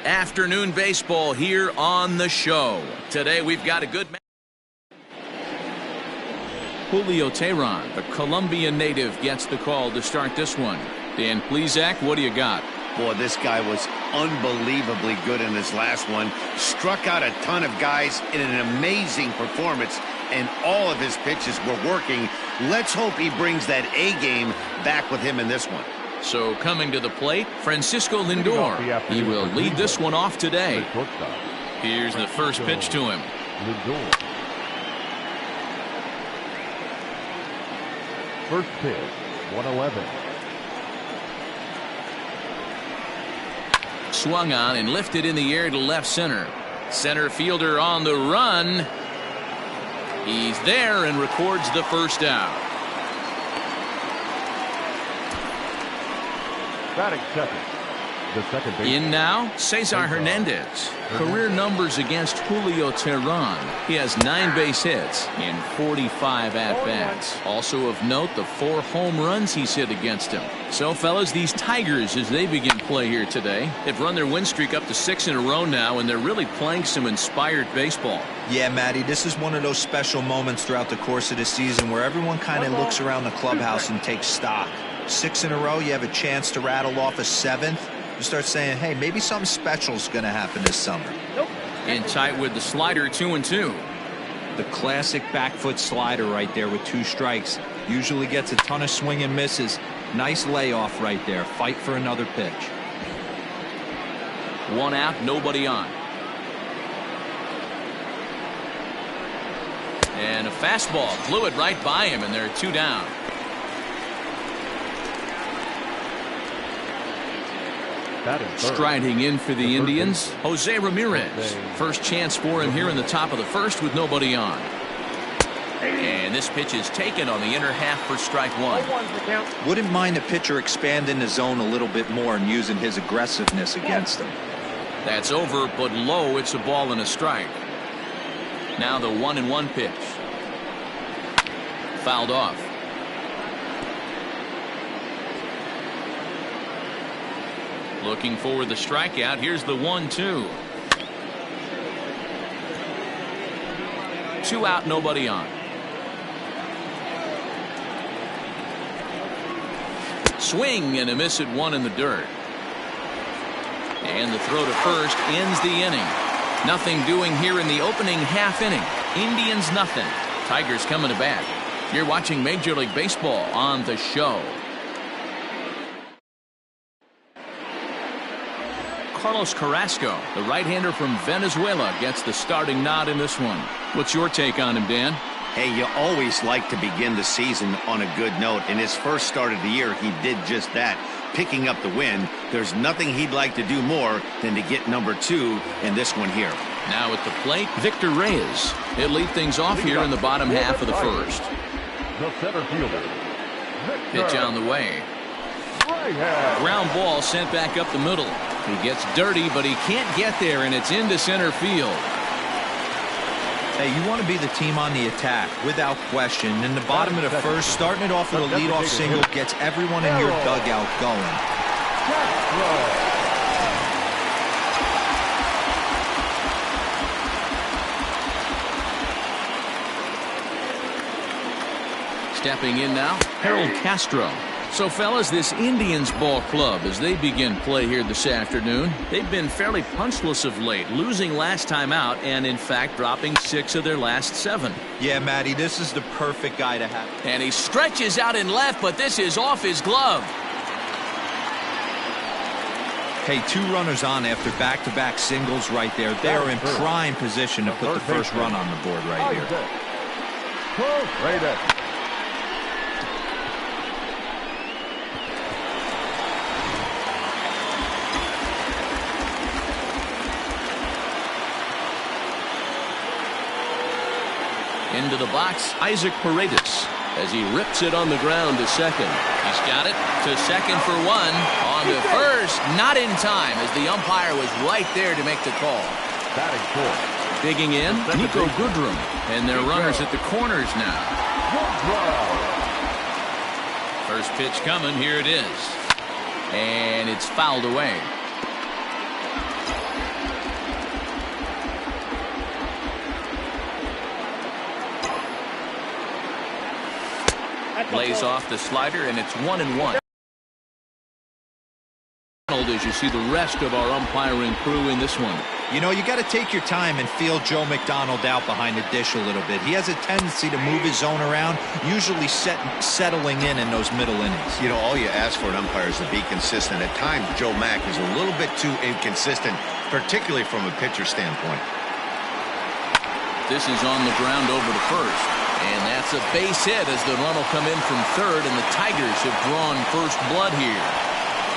Afternoon baseball here on the show. Today we've got a good match. Julio Teheran, the Colombian native, gets the call to start this one. Dan Plesac, what do you got? Boy, this guy was unbelievably good in his last one. Struck out a ton of guys in an amazing performance, and all of his pitches were working. Let's hope he brings that A game back with him in this one. So coming to the plate, Francisco Lindor. He will lead this one off today. Here's the first pitch to him. First pitch, 111. Swung on and lifted in the air to left center. Center fielder on the run. He's there and records the first out. Batting second. The second baseman. In now, Cesar Hernandez. Career numbers against Julio Teheran. He has 9 base hits in 45 at-bats. Also of note, the 4 home runs he's hit against him. So, fellas, these Tigers, as they begin play here today, they've run their win streak up to 6 in a row now, and they're really playing some inspired baseball. Yeah, Matty, this is one of those special moments throughout the course of the season where everyone kind of looks around the clubhouse and takes stock. 6 in a row, you have a chance to rattle off a 7th. You start saying, hey, maybe something special is going to happen this summer. In tight with the slider, 2-2. The classic back foot slider right there with 2 strikes. Usually gets a ton of swing and misses. Nice layoff right there. Fight for another pitch. 1 out, nobody on. And a fastball flew it right by him, and they're 2 down. Striding in for the Indians, Jose Ramirez. First chance for him here in the top of the first with nobody on. And this pitch is taken on the inner half for strike 1. Wouldn't mind a pitcher expanding the zone a little bit more and using his aggressiveness against him. That's over, but low. It's a ball and a strike. Now the 1-1 pitch. Fouled off. Looking for the strikeout. Here's the 1-2. 2 out, nobody on. Swing and a miss at 1 in the dirt. And the throw to first ends the inning. Nothing doing here in the opening half inning. Indians nothing. Tigers coming to bat. You're watching Major League Baseball on the show. Carlos Carrasco, the right-hander from Venezuela, gets the starting nod in this one. What's your take on him, Dan? Hey, you always like to begin the season on a good note. In his first start of the year, he did just that, picking up the win. There's nothing he'd like to do more than to get number 2 in this one here. Now at the plate, Victor Reyes. He'll lead things off here in the bottom half of the first. The center fielder. Pitch on the way. Ground ball sent back up the middle. He gets dirty, but he can't get there, and it's into center field. Hey, you want to be the team on the attack, without question. In the bottom of the first, starting it off with a leadoff single gets everyone in your dugout going. Stepping in now, Harold Castro. So, fellas, this Indians ball club, as they begin play here this afternoon, they've been fairly punchless of late, losing last time out and, in fact, dropping 6 of their last 7. Yeah, Matty, this is the perfect guy to have. And he stretches out in left, but this is off his glove. Hey, 2 runners on after back-to-back singles right there. They are in prime position to put the first run on the board right here. Into the box, Isaac Paredes, as he rips it on the ground to second. He's got it to second for 1. On to first, not in time, as the umpire was right there to make the call. Digging in, Nico Goodrum, and their runners at the corners now. First pitch coming, here it is. And it's fouled away. Lays off the slider, and it's 1-1. As you see the rest of our umpiring crew in this one. You know, you got to take your time and feel Joe McDonald out behind the dish a little bit. He has a tendency to move his zone around, usually settling in those middle innings. You know, all you ask for an umpire is to be consistent. At times, Joe Mack is a little bit too inconsistent, particularly from a pitcher standpoint. This is on the ground over to first. And that's a base hit as the run will come in from third, and the Tigers have drawn first blood here.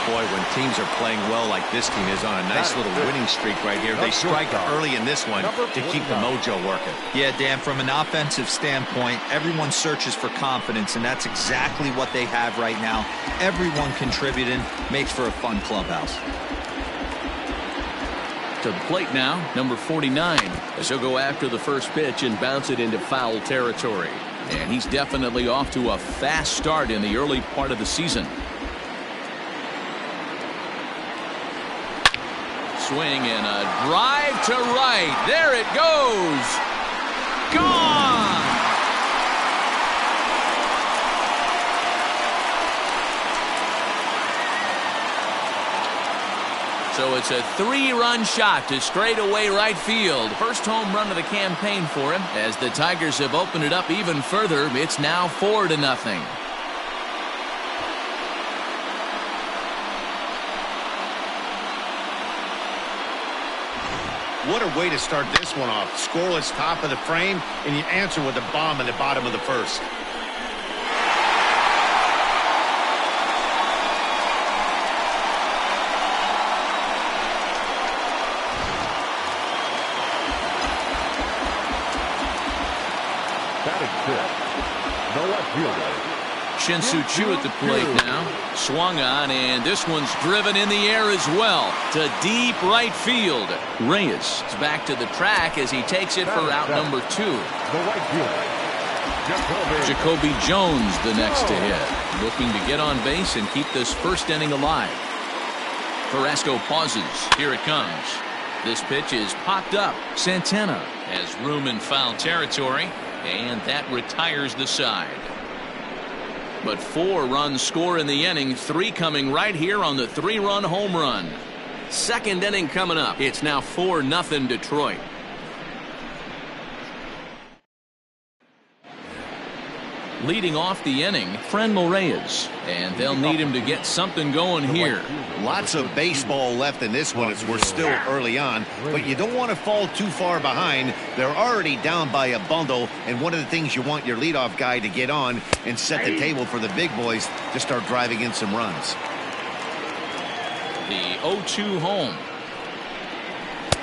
Boy, when teams are playing well like this team is on a nice little winning streak right here, they strike early in this one to keep the mojo working. Yeah, Dan, from an offensive standpoint, everyone searches for confidence, and that's exactly what they have right now. Everyone contributing makes for a fun clubhouse. To the plate now, number 49, as he'll go after the first pitch and bounce it into foul territory. And he's definitely off to a fast start in the early part of the season. Swing and a drive to right. There it goes. Gone. So it's a 3-run shot to straightaway right field. First home run of the campaign for him. As the Tigers have opened it up even further, it's now 4-0. What a way to start this one off. Scoreless top of the frame, and you answer with a bomb in the bottom of the first. Batting fifth, the left fielder, Shin-Soo Choo at the plate now. Swung on, and this one's driven in the air as well to deep right field. Reyes is back to the track as he takes it for out number 2. the right fielder, Jacoby Jones the next to hit, looking to get on base and keep this first inning alive. Carrasco pauses. Here it comes. This pitch is popped up. Santana has room in foul territory, and that retires the side. But 4 runs score in the inning, 3 coming right here on the 3-run home run. Second inning coming up. It's now 4-0 Detroit. Leading off the inning, Franmil Reyes, and they'll need him to get something going here. Lots of baseball left in this one as we're still early on, but you don't want to fall too far behind. They're already down by a bundle, and one of the things you want your leadoff guy to get on and set the table for the big boys to start driving in some runs. The 0-2 home.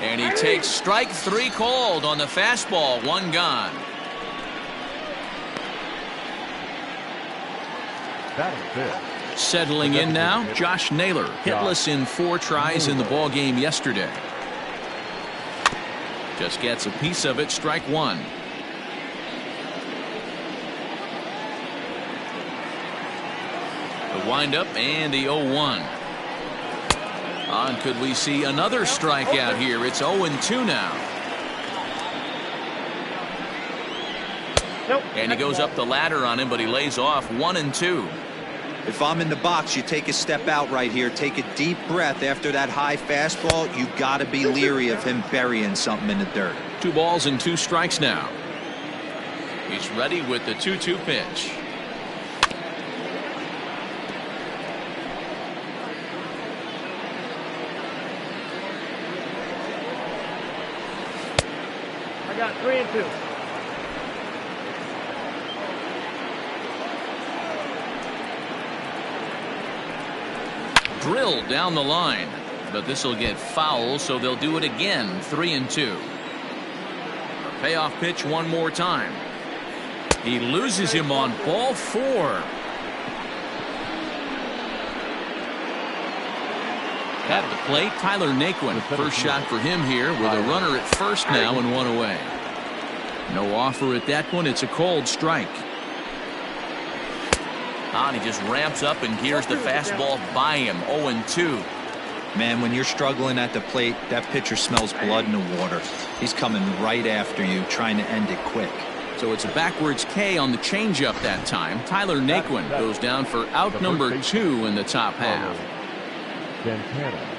And he takes strike 3 called on the fastball. 1 gone. batting fifth. Settling in now, Josh Naylor, hitless in 4 tries in the ball game yesterday. Just gets a piece of it, strike 1. The windup and the 0-1. On, could we see another strikeout here? It's 0-2 now. And he goes up the ladder on him, but he lays off 1-2. If I'm in the box, you take a step out right here, take a deep breath after that high fastball. You got to be leery of him burying something in the dirt. 2 balls and 2 strikes now. He's ready with the 2-2 pitch. I got 3-2. Drilled down the line, but this will get foul, so they'll do it again. 3-2. Payoff pitch one more time. He loses him on ball 4. At the plate, Tyler Naquin. First shot for him here with a runner at first now and 1 away. No offer at that one. It's a cold strike. And he just ramps up and gears the fastball by him. 0-2. Man, when you're struggling at the plate, that pitcher smells blood in the water. He's coming right after you, trying to end it quick. So it's a backwards K on the changeup that time. Tyler Naquin goes down for out number 2 in the top half. Santana.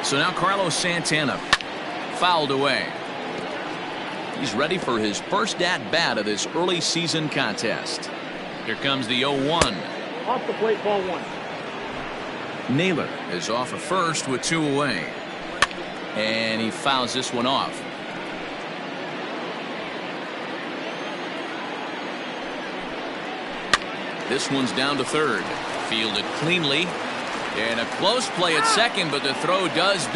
So now Carlos Santana fouled away. He's ready for his first at-bat of this early season contest. Here comes the 0-1. Off the plate, ball 1. Naylor is off at first with 2 away. And he fouls this one off. This one's down to third. Fielded cleanly. And a close play at second, but the throw does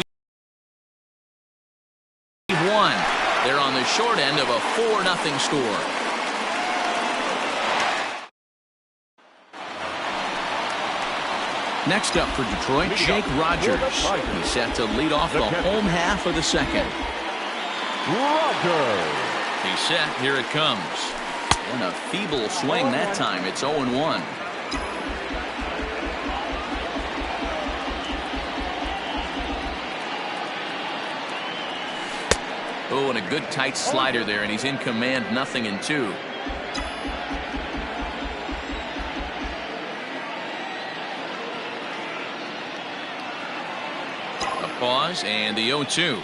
be 1. They're on the short end of a 4-0 score. Next up for Detroit, Jake Rogers. He's set to lead off the home half of the second. Rogers. He's set. Here it comes. And a feeble swing that time. It's 0-1. Oh, and a good tight slider there, and he's in command, 0-2. A pause, and the 0-2.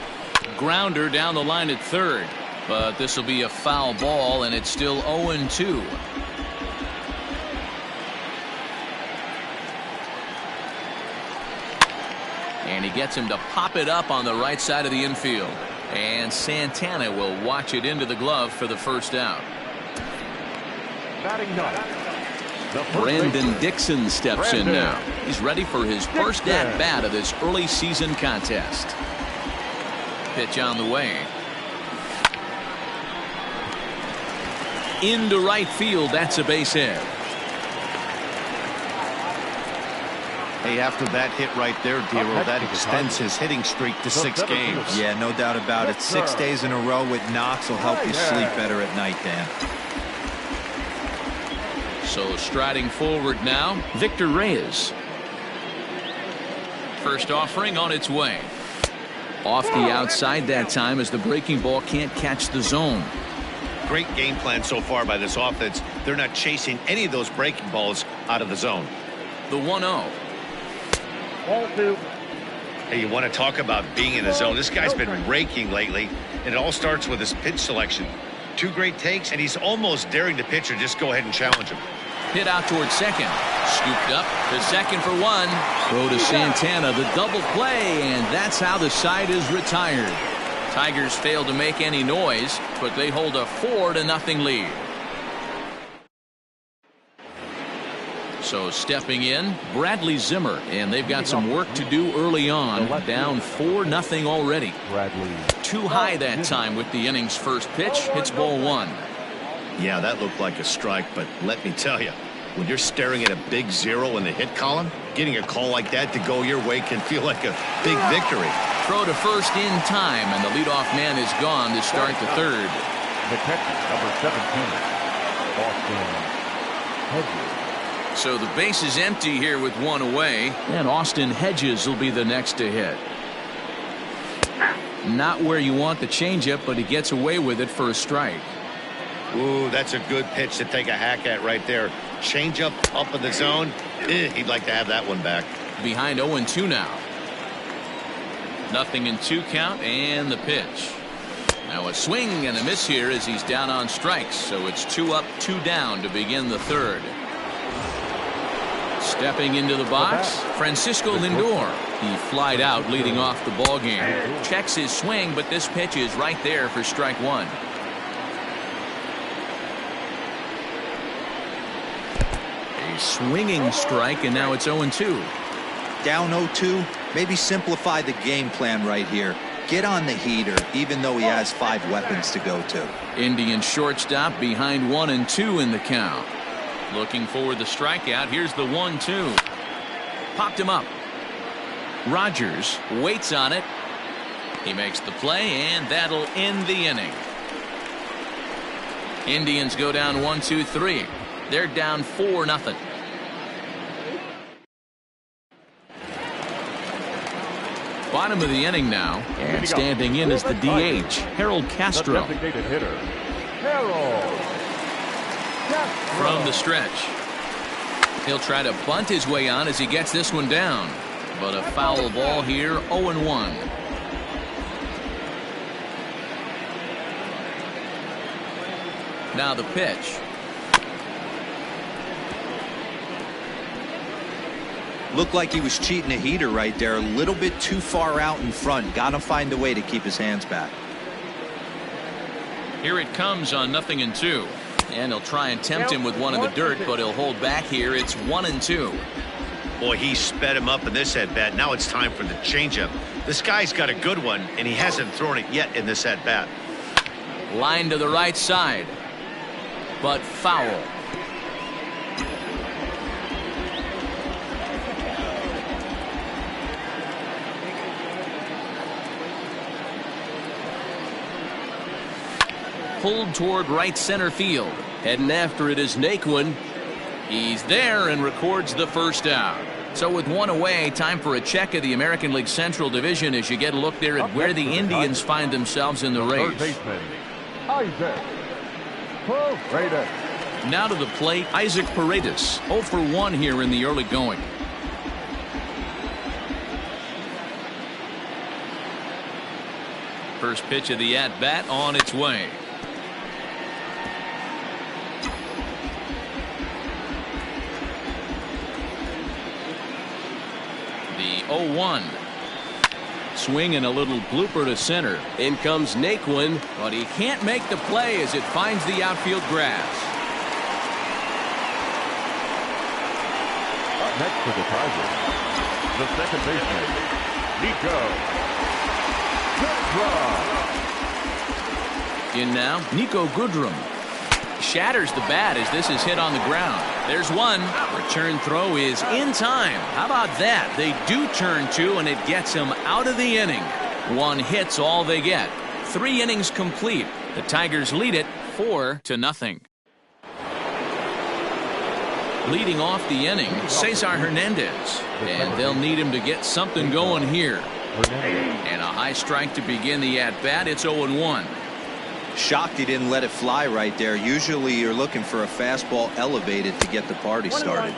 Grounder down the line at third, but this will be a foul ball, and it's still 0-2. And he gets him to pop it up on the right side of the infield. And Santana will watch it into the glove for the first out. Batting ninth. Brandon Dixon steps in now. He's ready for his first at-bat of this early season contest. Pitch on the way. Into right field. That's a base hit. Hey, after that hit right there, Dero, that extends his hitting streak to 6 games. Yeah, no doubt about it. 6 days in a row with knocks will help you sleep better at night, Dan. So striding forward now, Victor Reyes. First offering on its way. Off the outside that time as the breaking ball can't catch the zone. Great game plan so far by this offense. They're not chasing any of those breaking balls out of the zone. The 1-0. Ball 2. Hey, you want to talk about being in the zone. This guy's been raking lately, and it all starts with his pitch selection. 2 great takes, and he's almost daring the pitcher just go ahead and challenge him. Hit out towards second. Scooped up to second for 1. Throw to Santana, the double play, and that's how the side is retired. Tigers failed to make any noise, but they hold a 4-0 lead. So stepping in, Bradley Zimmer, and they've got some work to do early on. Down 4-0 already. Bradley. Too high that time with the inning's first pitch. Hits ball 1. Yeah, that looked like a strike, but let me tell you, when you're staring at a big 0 in the hit column, getting a call like that to go your way can feel like a big victory. Throw to first in time, and the leadoff man is gone to start the third. The catcher, number 17, Austin Hedges. So the base is empty here with 1 away, and Austin Hedges will be the next to hit. Not where you want the changeup, but he gets away with it for a strike. Ooh, that's a good pitch to take a hack at right there. Changeup up in the zone. He'd like to have that one back. Behind 0-2 now. 0-2 count, and the pitch. Now a swing and a miss here as he's down on strikes, so it's 2 up, 2 down to begin the third. Stepping into the box, Francisco Lindor. He flied out leading off the ball game. Checks his swing, but this pitch is right there for strike 1. A swinging strike, and now it's 0-2. Down 0-2, maybe simplify the game plan right here. Get on the heater, even though he has 5 weapons to go to. Indian shortstop behind 1-2 in the count. Looking for the strikeout. Here's the 1-2. Popped him up. Rogers waits on it. He makes the play, and that'll end the inning. Indians go down 1-2-3. They're down 4-0. Bottom of the inning now, and standing in is the DH, Harold Castro. The designated hitter, Harold Castro. From the stretch. He'll try to bunt his way on as he gets this one down. But a foul ball here, 0-1. Now the pitch. Looked like he was cheating a heater right there. A little bit too far out in front. Got to find a way to keep his hands back. Here it comes on 0-2. And he'll try and tempt him with one in the dirt, but he'll hold back here. It's 1-2. Boy, he sped him up in this at-bat. Now it's time for the changeup. This guy's got a good one, and he hasn't thrown it yet in this at-bat. Line to the right side, but foul. Pulled toward right center field. Heading after it is Naquin. He's there and records the first out. So with one away, time for a check of the American League Central Division as you get a look there at where the Indians find themselves in the race. Third baseman, Isaac Paredes. Now to the plate, Isaac Paredes. 0 for 1 here in the early going. First pitch of the at-bat on its way. The 0-1. Swing and a little blooper to center. In comes Naquin, but he can't make the play as it finds the outfield grass. Up next for the Tigers, the second baseman, Nico Goodrum. In now, Nico Goodrum. Shatters the bat as this is hit on the ground. There's one. Return throw is in time. How about that? They do turn two, and it gets him out of the inning. One hit's all they get. 3 innings complete. The Tigers lead it 4-0. Leading off the inning, Cesar Hernandez. And they'll need him to get something going here. And a high strike to begin the at-bat. It's 0-1. Shocked he didn't let it fly right there. Usually you're looking for a fastball elevated to get the party started.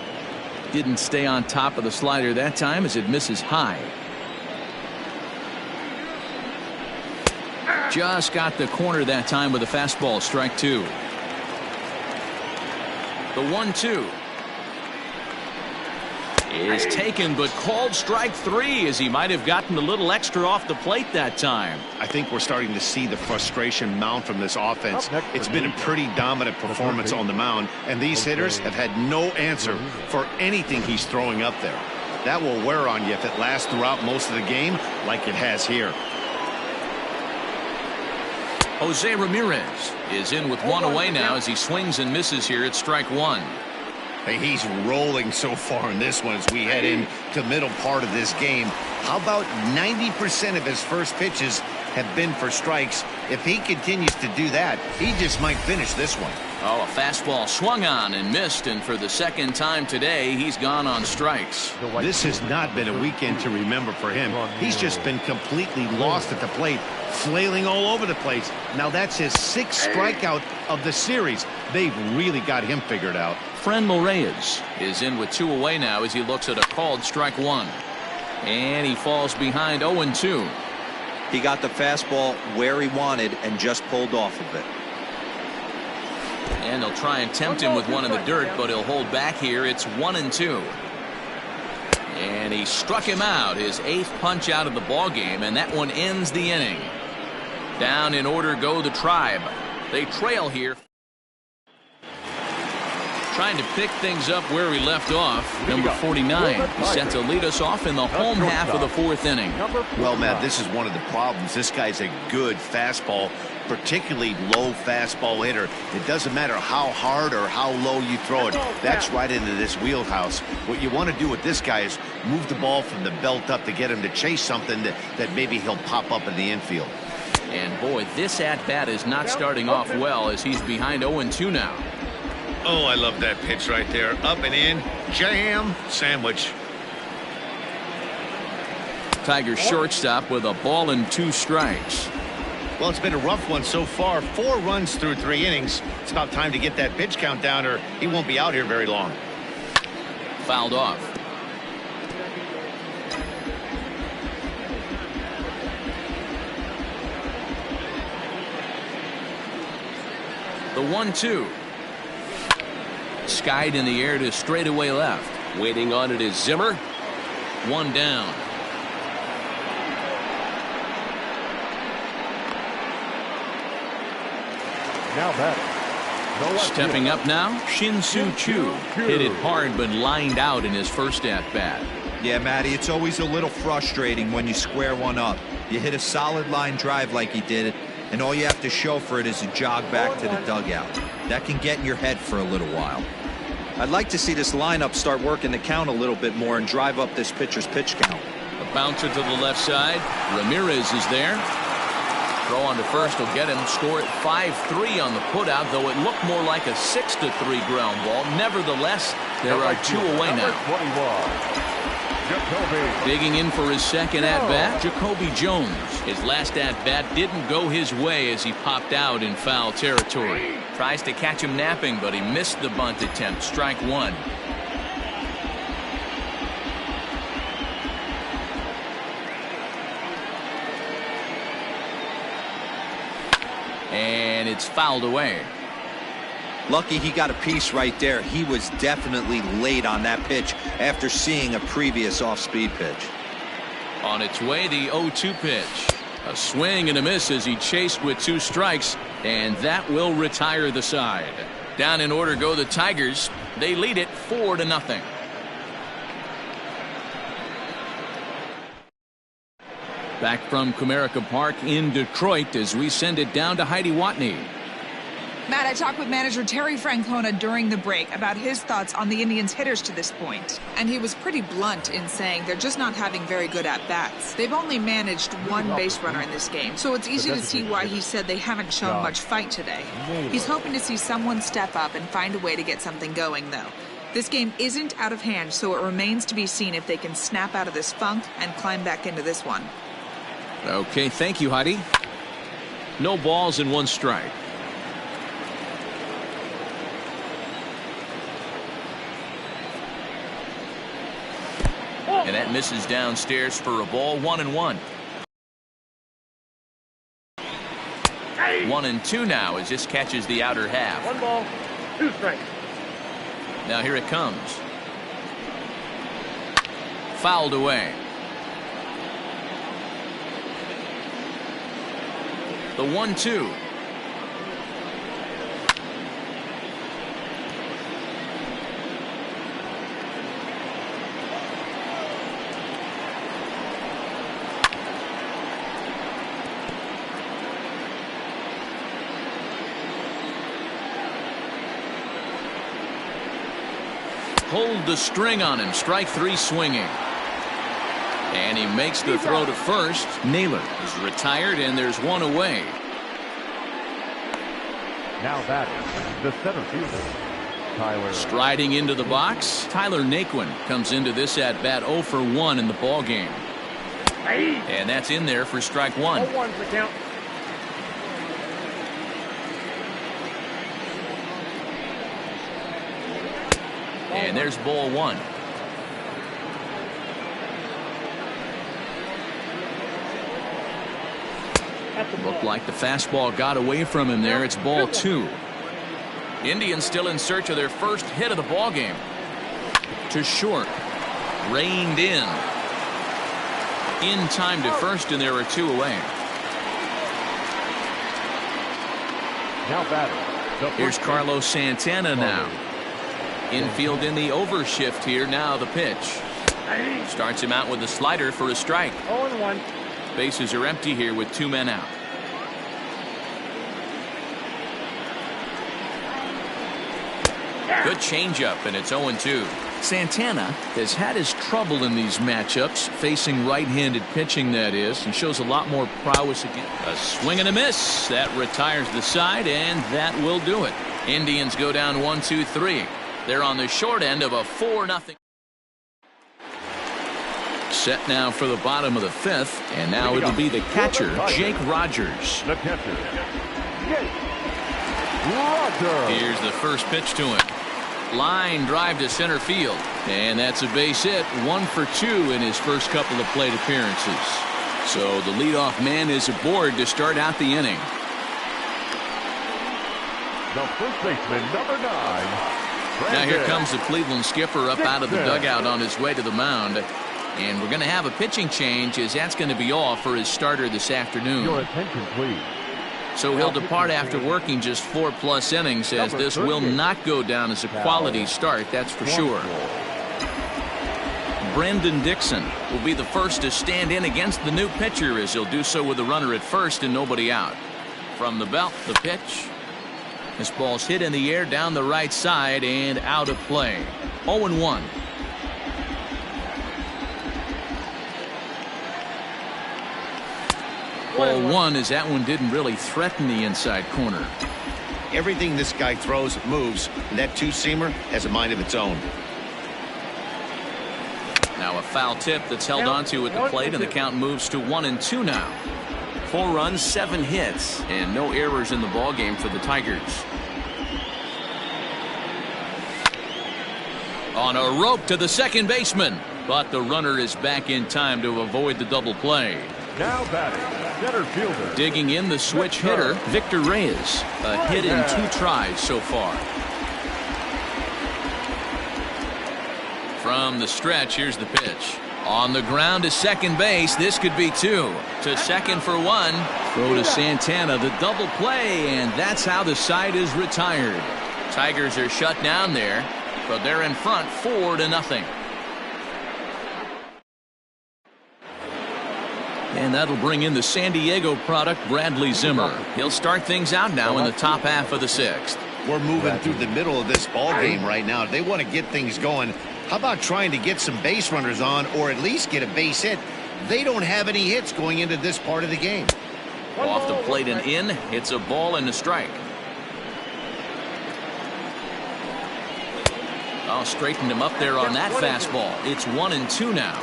Didn't stay on top of the slider that time as it misses high. Just got the corner that time with a fastball, strike 2. The 1-2 is taken, but called strike 3 as he might have gotten a little extra off the plate that time. I think we're starting to see the frustration mount from this offense. It's been a pretty dominant performance on the mound, and these hitters have had no answer for anything he's throwing up there. That will wear on you if it lasts throughout most of the game like it has here. Jose Ramirez is in with one away now as he swings and misses here at strike 1. Hey, he's rolling so far in this one as we head into the middle part of this game. How about 90% of his first pitches have been for strikes? If he continues to do that, he just might finish this one. Oh, a fastball swung on and missed, and for the second time today, he's gone on strikes. This has not been a weekend to remember for him. He's just been completely lost at the plate, flailing all over the place. Now that's his 6th strikeout of the series. They've really got him figured out. Franmil Reyes is in with 2 away now as he looks at a called strike 1. And he falls behind 0-2. He got the fastball where he wanted and just pulled off of it. And they'll try and tempt him with one in the dirt, but he'll hold back here. It's 1-2. And he struck him out, his 8th punch out of the ball game, and that one ends the inning. Down in order go the Tribe. They trail here. Trying to pick things up where we left off. Number 49 is set to lead us off in the home half of the 4th inning. Well, Matt, this is one of the problems. This guy's a good fastball, particularly low fastball hitter. It doesn't matter how hard or how low you throw it. That's right into this wheelhouse. What you want to do with this guy is move the ball from the belt up to get him to chase something that maybe he'll pop up in the infield. And boy, this at-bat is not starting off well as he's behind 0-2 now. Oh, I love that pitch right there. Up and in, jam, sandwich. Tigers shortstop with a ball and 2 strikes. Well, it's been a rough one so far. 4 runs through 3 innings. It's about time to get that pitch count down or he won't be out here very long. Fouled off. The 1-2. Skied in the air to straightaway left. Waiting on it is Zimmer. 1 down. Now batting. Stepping up now, Shin-Soo Choo. Hit it hard but lined out in his first at-bat. Yeah, Matty, it's always a little frustrating when you square one up. You hit a solid line drive like he did, and all you have to show for it is a jog back to the dugout. That can get in your head for a little while. I'd like to see this lineup start working the count a little bit more and drive up this pitcher's pitch count. A bouncer to the left side. Ramirez is there. Throw on to first will get him. Score at 5-3 on the putout, though it looked more like a 6-3 ground ball. Nevertheless, there are 2 away now. 21. Jacoby. Digging in for his second at-bat, Jacoby Jones. His last at-bat didn't go his way as he popped out in foul territory. Tries to catch him napping, but he missed the bunt attempt. Strike 1. And it's fouled away. Lucky he got a piece right there. He was definitely late on that pitch after seeing a previous off-speed pitch. On its way, the 0-2 pitch. A swing and a miss as he chased with 2 strikes, and that will retire the side. Down in order go the Tigers. They lead it 4-0. Back from Comerica Park in Detroit as we send it down to Heidi Watney. Matt, I talked with manager Terry Francona during the break about his thoughts on the Indians' hitters to this point. And he was pretty blunt in saying they're just not having very good at-bats. They've only managed 1 base runner in this game, so it's easy to see why he said they haven't shown much fight today. He's hoping to see someone step up and find a way to get something going, though. This game isn't out of hand, so it remains to be seen if they can snap out of this funk and climb back into this one. Okay, thank you, Heidi. No balls and 1 strike. And that misses downstairs for a ball. 1-1. 1-2 now as this catches the outer half. 1 ball, 2 strikes. Now here it comes. Fouled away. The 1-2. Pulled the string on him. Strike 3 swinging. And he makes the throw to first. Naylor is retired, and there's 1 away. Now batting. The center fielder, Tyler. Striding into the box, Tyler Naquin comes into this at bat 0 for 1 in the ball game. And that's in there for strike 1. 0-1's the count. And there's ball 1. Looked like the fastball got away from him there. It's ball 2. Indians still in search of their first hit of the ball game. To short. Reined in. In time to first, and there are 2 away. Now batting. Here's Carlos Santana now. Infield in the overshift here. Now the pitch. Starts him out with a slider for a strike. 0-1. Bases are empty here with 2 men out. Good changeup, and it's 0-2. Santana has had his trouble in these matchups, facing right-handed pitching, that is, and shows a lot more prowess again. A swing and a miss. That retires the side, and that will do it. Indians go down 1-2-3. They're on the short end of a 4-0. Set now for the bottom of the 5th, and now it'll be the catcher, Jake Rogers. The catcher, Jake Rogers. Here's the first pitch to him. Line drive to center field, and that's a base hit. 1 for 2 in his first couple of plate appearances. So the leadoff man is aboard to start out the inning. The first baseman, number 9. Now here comes the Cleveland skipper up out of the dugout on his way to the mound. And we're going to have a pitching change, as that's going to be off for his starter this afternoon. Your attention, please. So he'll depart after working just 4+ innings, as this will not go down as a quality start, that's for sure. Brandon Dixon will be the first to stand in against the new pitcher, as he'll do so with a runner at first and nobody out. From the belt, the pitch. This ball's hit in the air down the right side and out of play. 0-1. Ball 1, as that one didn't really threaten the inside corner. Everything this guy throws moves, and that two-seamer has a mind of its own. Now a foul tip that's held onto at the plate, and the count moves to 1-2 now. 4 runs, 7 hits, and no errors in the ballgame for the Tigers. On a rope to the second baseman, but the runner is back in time to avoid the double play. Now batting, center fielder. Digging in the switch hitter, Victor Reyes. A hit in 2 tries so far. From the stretch, here's the pitch. On the ground to second base, this could be 2. To second for 1. Throw to Santana, the double play, and that's how the side is retired. Tigers are shut down there, but they're in front 4-0. And that'll bring in the San Diego product, Bradley Zimmer. He'll start things out now in the top half of the 6th. We're moving through the middle of this ball game right now. They want to get things going. How about trying to get some base runners on, or at least get a base hit? They don't have any hits going into this part of the game. Off the plate and in. It's a ball and a strike. Oh, straightened him up there on that fastball. It's 1-2 now.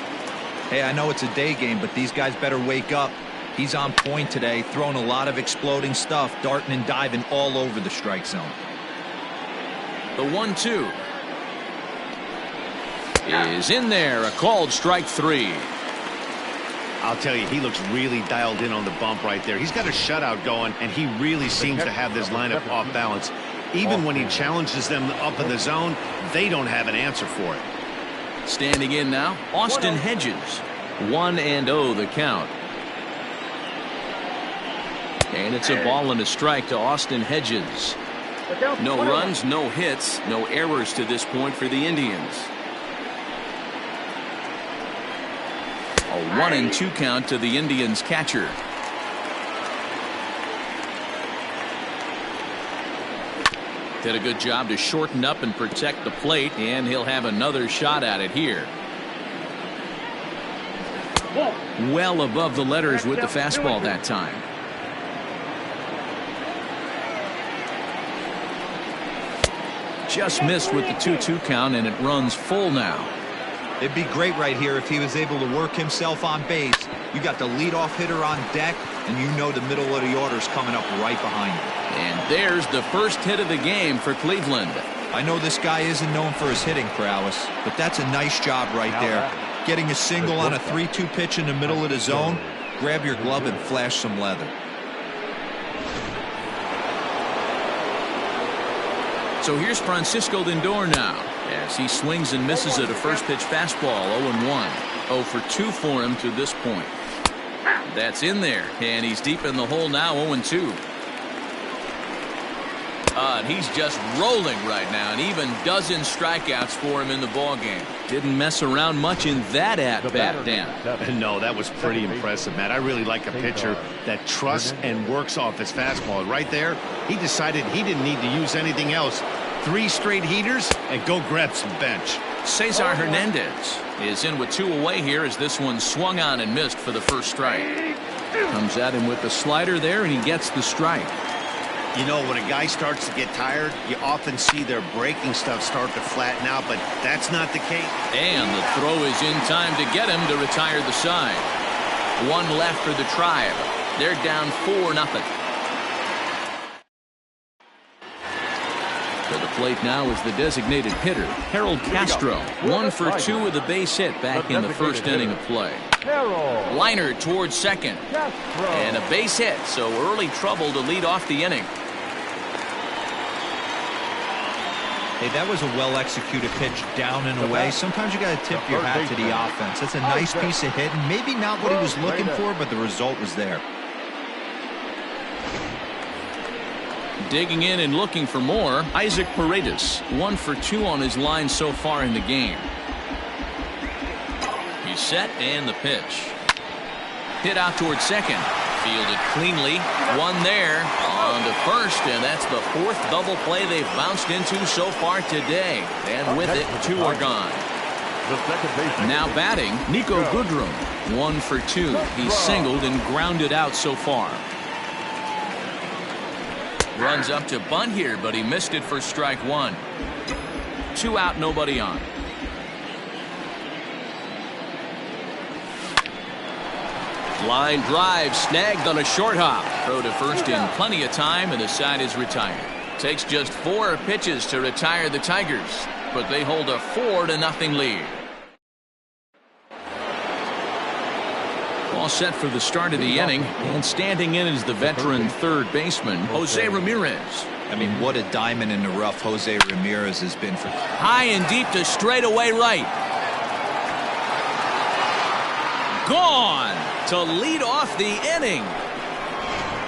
Hey, I know it's a day game, but these guys better wake up. He's on point today, throwing a lot of exploding stuff, darting and diving all over the strike zone. The 1-2 is in there. A called strike 3. I'll tell you, he looks really dialed in on the bump right there. He's got a shutout going, and he really seems to have this lineup off balance. Even when he challenges them up in the zone, they don't have an answer for it. Standing in now, Austin Hedges. 1-0 the count. And it's a ball and a strike to Austin Hedges. No runs, no hits, no errors to this point for the Indians. A 1-2 count to the Indians catcher. Did a good job to shorten up and protect the plate, and he'll have another shot at it here. Well above the letters with the fastball that time. Just missed with the 2-2 count, and it runs full now. It'd be great right here if he was able to work himself on base. You got the leadoff hitter on deck, and you know the middle of the order's coming up right behind you. And there's the first hit of the game for Cleveland. I know this guy isn't known for his hitting prowess, but that's a nice job right there. Getting a single on a 3-2 pitch in the middle of the zone. Grab your glove and flash some leather. So here's Francisco Lindor now, as he swings and misses at a first pitch fastball. 0-1. 0 for 2 for him to this point. That's in there, and he's deep in the hole now. 0-2. And he's just rolling right now, and even dozen strikeouts for him in the ballgame. Didn't mess around much in that at-bat, Dan. No, that was pretty impressive, Matt. I really like a pitcher that trusts and works off his fastball. Right there, he decided he didn't need to use anything else. 3 straight heaters, and go grab some bench. Cesar Hernandez is in with 2 away here, as this one swung on and missed for the first strike. Comes at him with the slider there, and he gets the strike. You know, when a guy starts to get tired, you often see their breaking stuff start to flatten out, but that's not the case. And the throw is in time to get him to retire the side. One left for the Tribe. They're down 4-0. To the plate now is the designated hitter, Harold Castro. 1 for 2 with a base hit back in the first inning of play. Liner towards second. And a base hit, so early trouble to lead off the inning. Hey, that was a well-executed pitch down and away. Sometimes you got to tip your hat to the offense. That's a nice piece of hitting. Maybe not what he was looking for, but the result was there. Digging in and looking for more, Isaac Paredes. 1 for 2 on his line so far in the game. He's set and the pitch. Hit out towards second. Fielded cleanly. One there. On to first, and that's the 4th double play they've bounced into so far today. And with it, 2 are gone. Now batting, Nico Goodrum. 1 for 2. He's singled and grounded out so far. Runs up to bunt here, but he missed it for strike 1. 2 out, nobody on. Line drive snagged on a short hop. Throw to first in plenty of time, and the side is retired. Takes just 4 pitches to retire the Tigers, but they hold a 4-0 lead. All set for the start of the inning, and standing in is the veteran third baseman, Jose Ramirez. I mean, what a diamond in the rough Jose Ramirez has been for. High and deep to straightaway right. Gone to lead off the inning.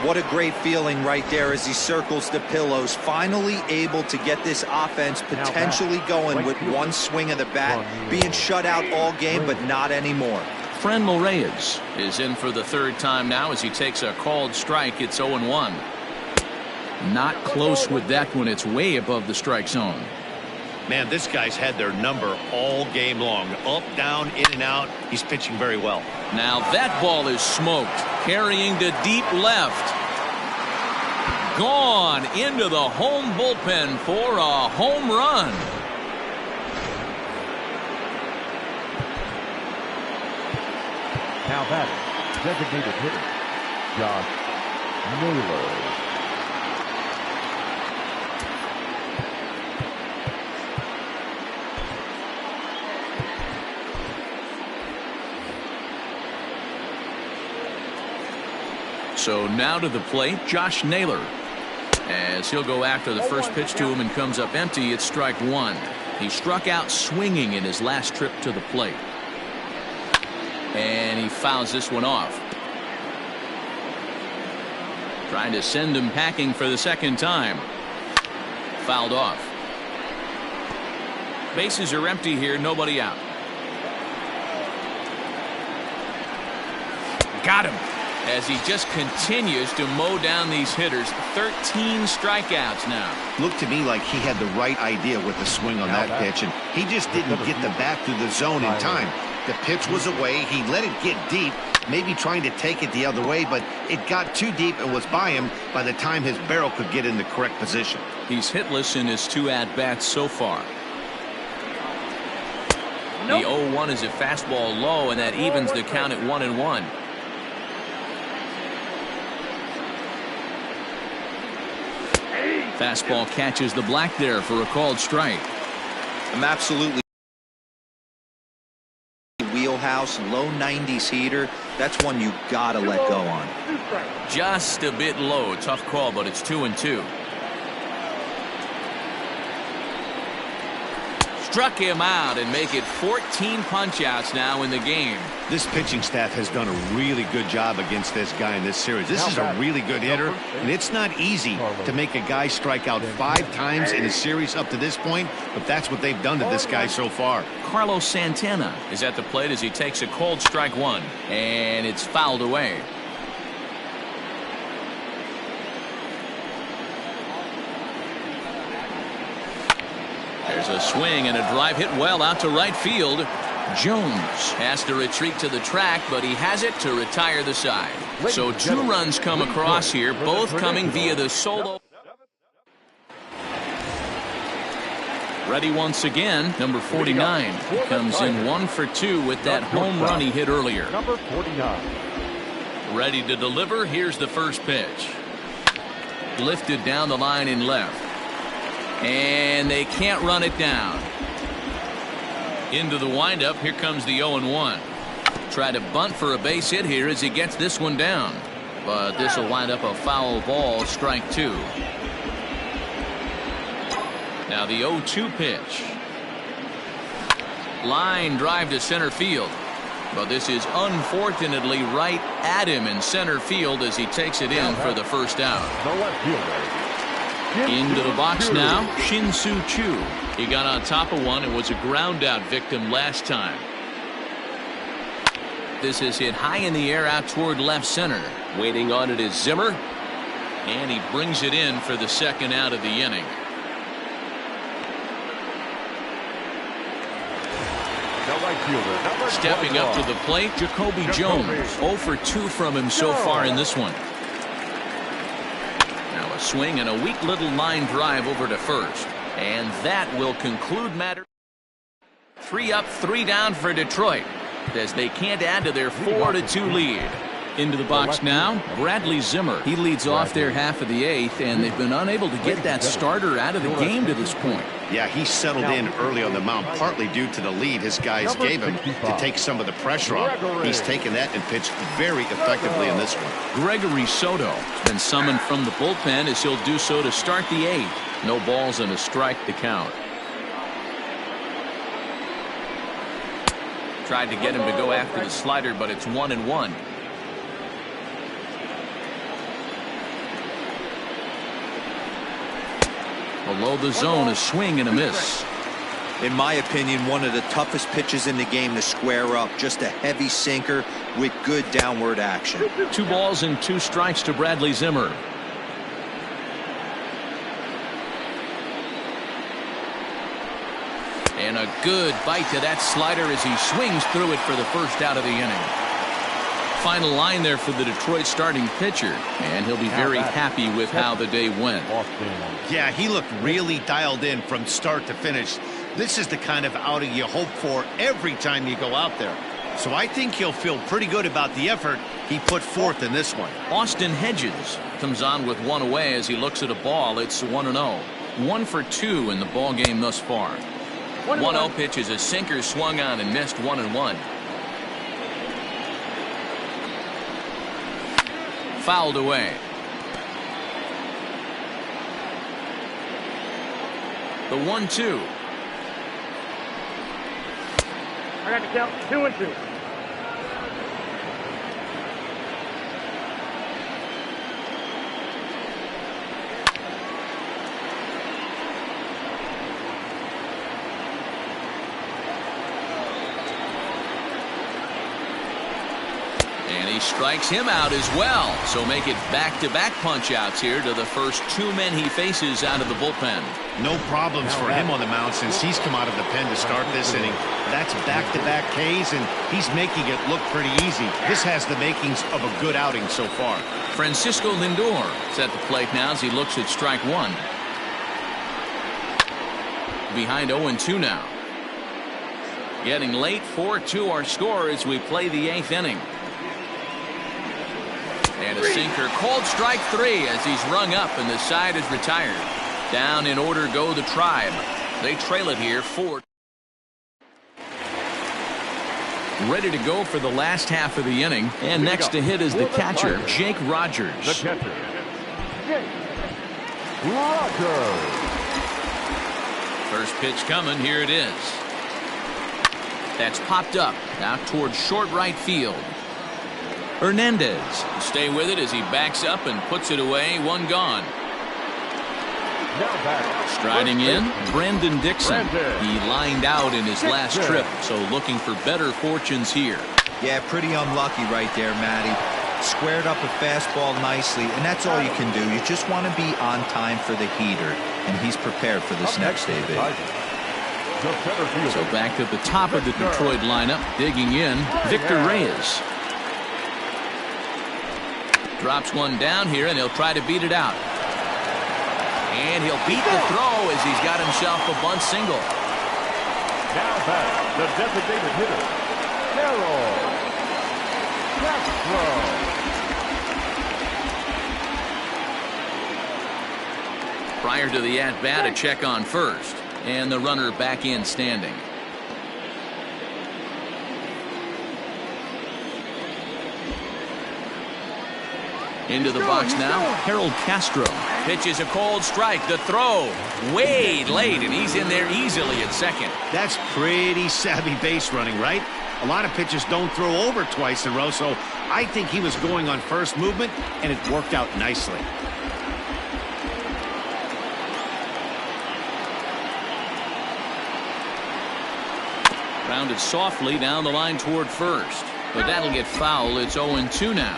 What a great feeling right there as he circles the pillows. Finally able to get this offense potentially going with one swing of the bat. Being shut out all game, but not anymore. Franmil Reyes is in for the 3rd time now as he takes a called strike. It's 0-1. Not close with that one. It's way above the strike zone. Man, this guy's had their number all game long. Up, down, in and out. He's pitching very well. Now that ball is smoked. Carrying to deep left. Gone into the home bullpen for a home run. Now batting, designated hitter, Josh Naylor. So now to the plate, Josh Naylor. As he'll go after the first pitch to him and comes up empty, it's strike 1. He struck out swinging in his last trip to the plate. And he fouls this one off. Trying to send him packing for the 2nd time. Fouled off. Bases are empty here, nobody out. Got him. As he just continues to mow down these hitters. 13 strikeouts now. Looked to me like he had the right idea with the swing on that pitch, and he just didn't get the bat through the zone in time. The pitch was away. He let it get deep, maybe trying to take it the other way, but it got too deep and was by him by the time his barrel could get in the correct position. He's hitless in his 2 at-bats so far. The 0-1 is a fastball low, and that evens the count at 1-1. Fastball catches the black there for a called strike. I'm absolutely wheelhouse, low 90s heater. That's one you gotta let go on. Just a bit low. Tough call, but it's 2-2. Struck him out and make it 14 punch-outs now in the game. This pitching staff has done a really good job against this guy in this series. This is a really good hitter, and it's not easy to make a guy strike out 5 times in a series up to this point, but that's what they've done to this guy so far. Carlos Santana is at the plate as he takes a cold strike 1, and it's fouled away. There's a swing and a drive hit well out to right field. Jones has to retreat to the track, but he has it to retire the side. So 2 runs come across here, both coming via the solo. Ready once again, number 49. He comes in 1 for 2 with that home run he hit earlier. Number 49. Ready to deliver. Here's the first pitch. Lifted down the line in left. And they can't run it down. Into the windup. Here comes the 0-1. Try to bunt for a base hit here as he gets this one down. But this will wind up a foul ball, strike 2. Now the 0-2 pitch. Line drive to center field. But this is unfortunately right at him in center field as he takes it in for the first out. The left fielder. Into the box now, Shin-Soo Choo. He got on top of one and was a ground out victim last time. This is hit high in the air out toward left center. Waiting on it is Zimmer. And he brings it in for the second out of the inning. The right fielder. Number Stepping up to the plate, Jacoby Jones. 0 for 2 from him so far in this one. Now a swing and a weak little line drive over to first. And that will conclude matters. 3 up, 3 down for Detroit as they can't add to their 4-2 lead. Into the box now, Bradley Zimmer. He leads off their half of the 8th, and they've been unable to get that starter out of the game to this point. Yeah, he settled in early on the mound, partly due to the lead his guys gave him to take some of the pressure off. He's taken that and pitched very effectively in this one. Gregory Soto has been summoned from the bullpen as he'll do so to start the 8th. No balls and a strike to count. Tried to get him to go after the slider, but it's 1-1. Below the zone, a swing and a miss. In my opinion, one of the toughest pitches in the game to square up. Just a heavy sinker with good downward action. 2 balls and 2 strikes to Bradley Zimmer. And a good bite to that slider as he swings through it for the first out of the inning. Final line there for the Detroit starting pitcher, and he'll be very happy with how the day went. Yeah, he looked really dialed in from start to finish. This is the kind of outing you hope for every time you go out there. So I think he'll feel pretty good about the effort he put forth in this one. Austin Hedges comes on with 1 away as he looks at a ball. It's 1-0. 1 for 2 in the ball game thus far. 1-0 pitch is a sinker swung on and missed. 1-1. Fouled away. The 1-2. I got to count 2-2. Strikes him out as well. So make it back-to-back punch-outs here to the first 2 men he faces out of the bullpen. No problems for him on the mound since he's come out of the pen to start this inning. That's back-to-back Ks, and he's making it look pretty easy. This has the makings of a good outing so far. Francisco Lindor is at the plate now as he looks at strike 1. Behind 0-2 now. Getting late, 4-2 our score as we play the 8th inning. And a sinker, called strike 3 as he's rung up and the side is retired. Down in order go the Tribe. They trail it here 4. Ready to go for the last half of the inning. And next to hit is the catcher, Jake Rogers. The catcher, Jake Rogers. First pitch coming. Here it is. That's popped up out towards short right field. Hernandez stay with it as he backs up and puts it away. 1 gone. Striding in, Brandon Dixon. He lined out in his last trip, so looking for better fortunes here. Yeah, pretty unlucky right there, Matty. Squared up a fastball nicely, and that's all you can do. You just want to be on time for the heater, and he's prepared for this next day, baby. So back to the top of the Detroit lineup, digging in, Victor Reyes. Drops one down here, and he'll try to beat it out. And he'll beat the throw as he's got himself a bunt single. Now back, the designated hitter, Carroll Castro. Prior to the at-bat, a check on first. And the runner back in standing. Into the box now, Harold Castro. Pitches a cold strike. The throw way late, and he's in there easily at second. That's pretty savvy base running, right? A lot of pitchers don't throw over twice in a row, so I think he was going on first movement, and it worked out nicely. Grounded softly down the line toward first. But that'll get foul. It's 0-2 now.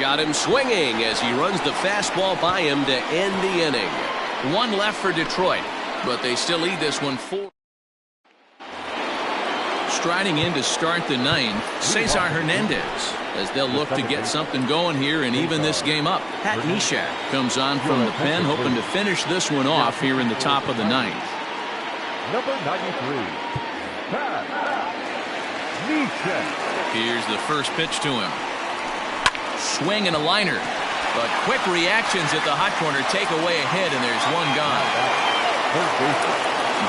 Got him swinging as he runs the fastball by him to end the inning. One left for Detroit, but they still lead this one 4. Striding in to start the ninth, Cesar Hernandez, as they'll look to get something going here and even this game up. Pat Neshek comes on from the pen, hoping to finish this one off here in the top of the ninth. Number 93, Pat Neshek. Here's the first pitch to him. Swing and a liner, but quick reactions at the hot corner take away a hit, and there's one gone.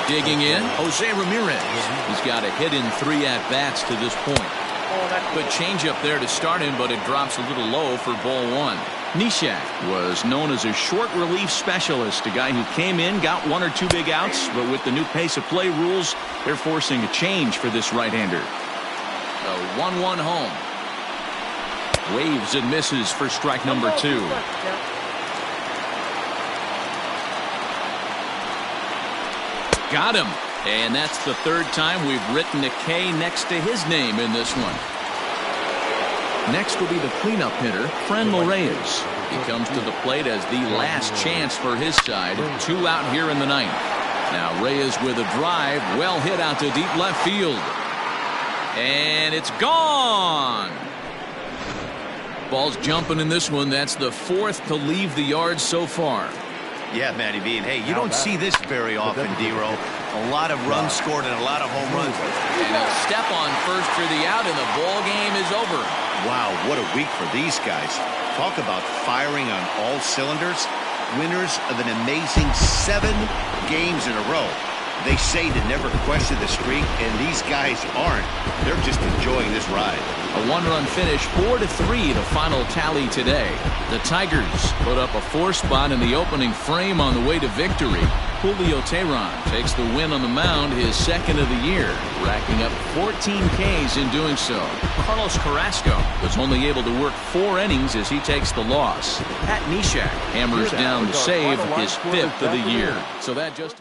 Digging in, Jose Ramirez. He's got a hit in 3 at-bats to this point. Good changeup there to start him, but it drops a little low for ball 1. Neshek was known as a short relief specialist, a guy who came in, got 1 or 2 big outs, but with the new pace of play rules, they're forcing a change for this right-hander. A 1-1 home. Waves and misses for strike number 2. Got him. And that's the 3rd time we've written a K next to his name in this one. Next will be the cleanup hitter, Franmil Reyes. He comes to the plate as the last chance for his side. 2 out here in the 9th. Now Reyes with a drive, well hit out to deep left field. And it's gone. Ball's jumping in this one. That's the 4th to leave the yard so far. Yeah, Matty V. And hey, you don't see this very often, D-Row. A lot of runs scored and a lot of home runs. And he'll step on first for the out, and the ball game is over. Wow, what a week for these guys. Talk about firing on all cylinders. Winners of an amazing 7 games in a row. They say to never question the streak, and these guys aren't. They're just enjoying this ride. A 1-run finish, 4-3 the final tally today. The Tigers put up a 4 spot in the opening frame on the way to victory. Julio Teheran takes the win on the mound, his 2nd of the year, racking up 14 Ks in doing so. Carlos Carrasco was only able to work 4 innings as he takes the loss. Pat Neshek hammers down the save, his 5th of the year. So that just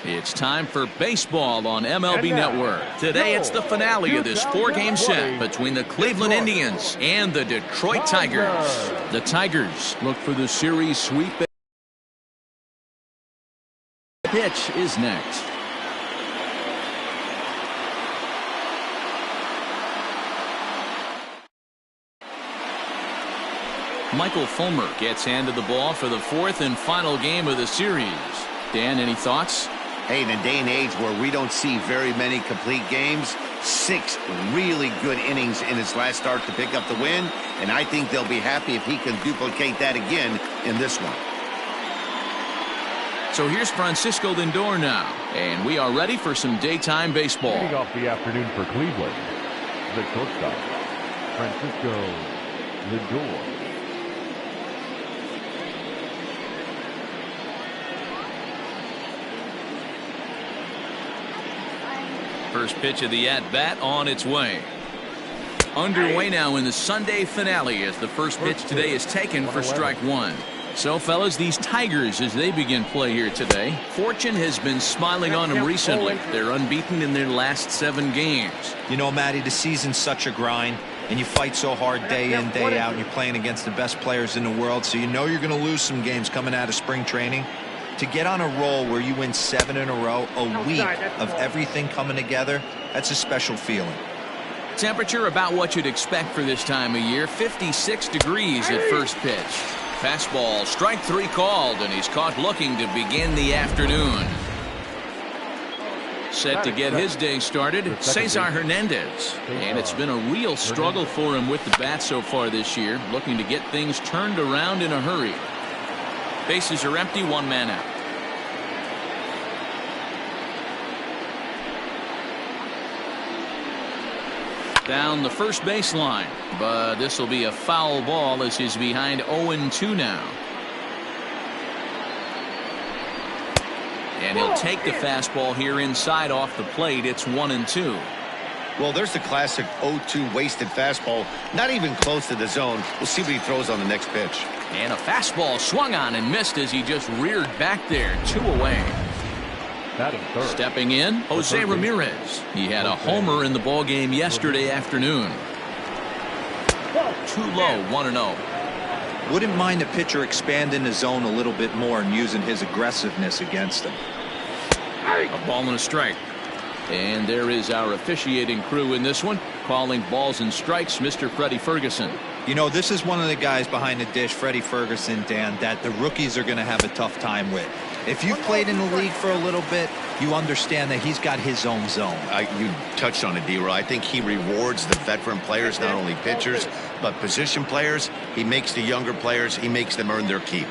It's time for baseball on MLB Network. Today it's the finale of this 4-game set between the Cleveland Indians and the Detroit Tigers. The Tigers look for the series sweep. Pitch is next. Michael Fulmer gets handed the ball for the 4th and final game of the series. Dan, any thoughts? Hey, in a day and age where we don't see very many complete games, 6 really good innings in his last start to pick up the win, and I think they'll be happy if he can duplicate that again in this one. So here's Francisco Lindor now, and we are ready for some daytime baseball. Leading off the afternoon for Cleveland, the shortstop, Francisco Lindor. First pitch of the at-bat on its way. Underway now in the Sunday finale as the first pitch today is taken for strike 1. So, fellas, these Tigers, as they begin play here today, fortune has been smiling on them recently. They're unbeaten in their last 7 games. You know, Matty, the season's such a grind, and you fight so hard day in, day out, and you're playing against the best players in the world, so you know you're going to lose some games coming out of spring training. To get on a roll where you win 7 in a row, a week of everything coming together, that's a special feeling. Temperature about what you'd expect for this time of year, 56 degrees at first pitch. Fastball, strike 3 called, and he's caught looking to begin the afternoon. Set to get his day started, Cesar Hernandez. And it's been a real struggle for him with the bat so far this year, looking to get things turned around in a hurry. Bases are empty, 1 man out. Down the first baseline, but this will be a foul ball as he's behind 0-2 now. And he'll take the fastball here inside off the plate. It's 1-2. Well, there's the classic 0-2 wasted fastball, not even close to the zone. We'll see what he throws on the next pitch. And a fastball swung on and missed as he just reared back there. 2 away. Stepping in, Jose Ramirez. He had a homer in the ballgame yesterday afternoon. Too low, 1-0. Wouldn't mind a pitcher expanding the zone a little bit more and using his aggressiveness against him. A ball and a strike. And there is our officiating crew in this one, calling balls and strikes, Mr. Freddie Ferguson. You know, this is one of the guys behind the dish, Freddie Ferguson, Dan, that the rookies are going to have a tough time with. If you've played in the league for a little bit, you understand that he's got his own zone. You touched on it, D-Roy. I think he rewards the veteran players, not only pitchers, but position players. He makes the younger players, he makes them earn their keep.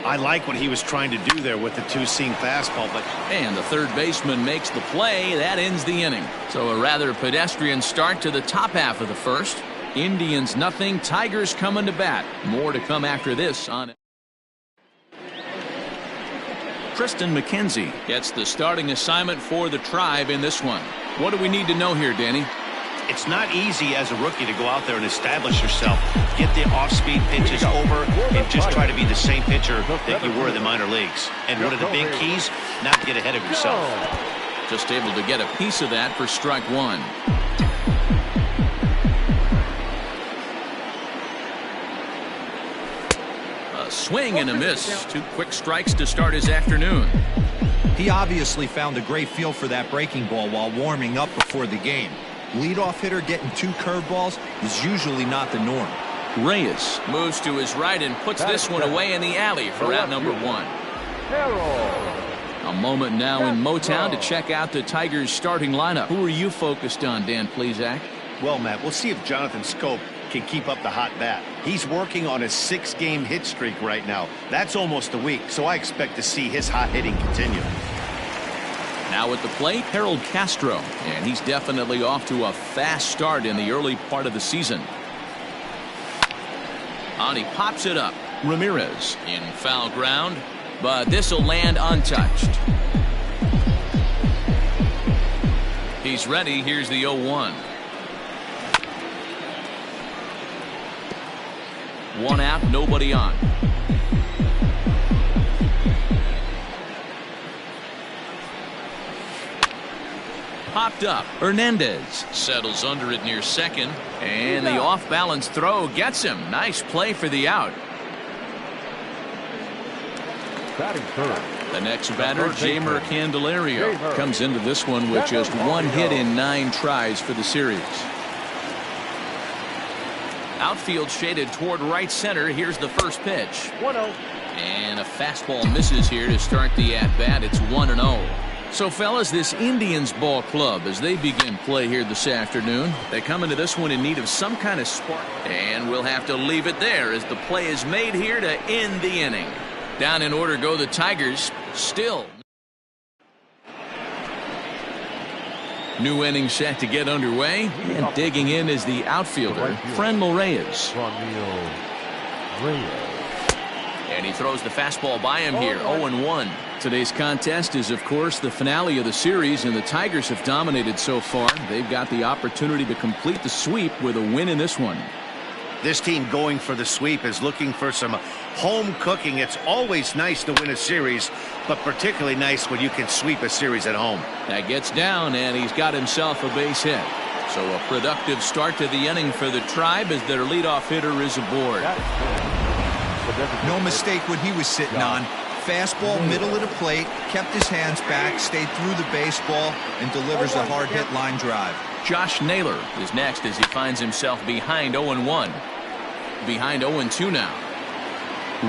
I like what he was trying to do there with the 2-seam fastball. And the third baseman makes the play. That ends the inning. So a rather pedestrian start to the top half of the first. Indians nothing, Tigers coming to bat. More to come after this on it. Triston McKenzie gets the starting assignment for the Tribe in this one. What do we need to know here, Danny? It's not easy as a rookie to go out there and establish yourself, get the off-speed pitches over, and just try to be the same pitcher that you were in the minor leagues. And one of the big keys, not to get ahead of yourself. Just able to get a piece of that for strike 1. A swing and a miss. 2 quick strikes to start his afternoon. He obviously found a great feel for that breaking ball while warming up before the game. Leadoff hitter getting 2 curveballs is usually not the norm. Reyes moves to his right and puts this one away in the alley for out number 1. A moment now in Motown to check out the Tigers starting lineup. Who are you focused on, Dan Plesac? Well, Matt, we'll see if Jonathan Schoop can keep up the hot bat. He's working on a 6-game hit streak right now. That's almost a week, so I expect to see his hot hitting continue. Now at the plate, Harold Castro, and he's definitely off to a fast start in the early part of the season. And he pops it up. Ramirez in foul ground, but this will land untouched. He's ready. Here's the 0-1. 1 out, nobody on. popped up. Hernandez settles under it near second. And the off-balance throw gets him. Nice play for the out. Batting third. The next batter, Jeimer Candelario, comes into this one with just one hit in 9 tries for the series. Outfield shaded toward right center. Here's the first pitch. 1-0. And a fastball misses here to start the at-bat. It's 1-0. So, fellas, this Indians ball club, as they begin play here this afternoon, they come into this one in need of some kind of spark. And we'll have to leave it there as the play is made here to end the inning. Down in order go the Tigers. Still. New inning set to get underway. And digging in is the outfielder, Franmil Reyes. And he throws the fastball by him here, 0-1. Today's contest is, of course, the finale of the series, and the Tigers have dominated so far. They've got the opportunity to complete the sweep with a win in this one. This team going for the sweep is looking for some home cooking. It's always nice to win a series, but particularly nice when you can sweep a series at home. That gets down, and he's got himself a base hit. So a productive start to the inning for the Tribe as their leadoff hitter is aboard. No mistake what he was sitting on. Fastball, middle of the plate, kept his hands back, stayed through the baseball, and delivers a hard-hit line drive. Josh Naylor is next as he finds himself behind 0-1. Behind 0-2 now.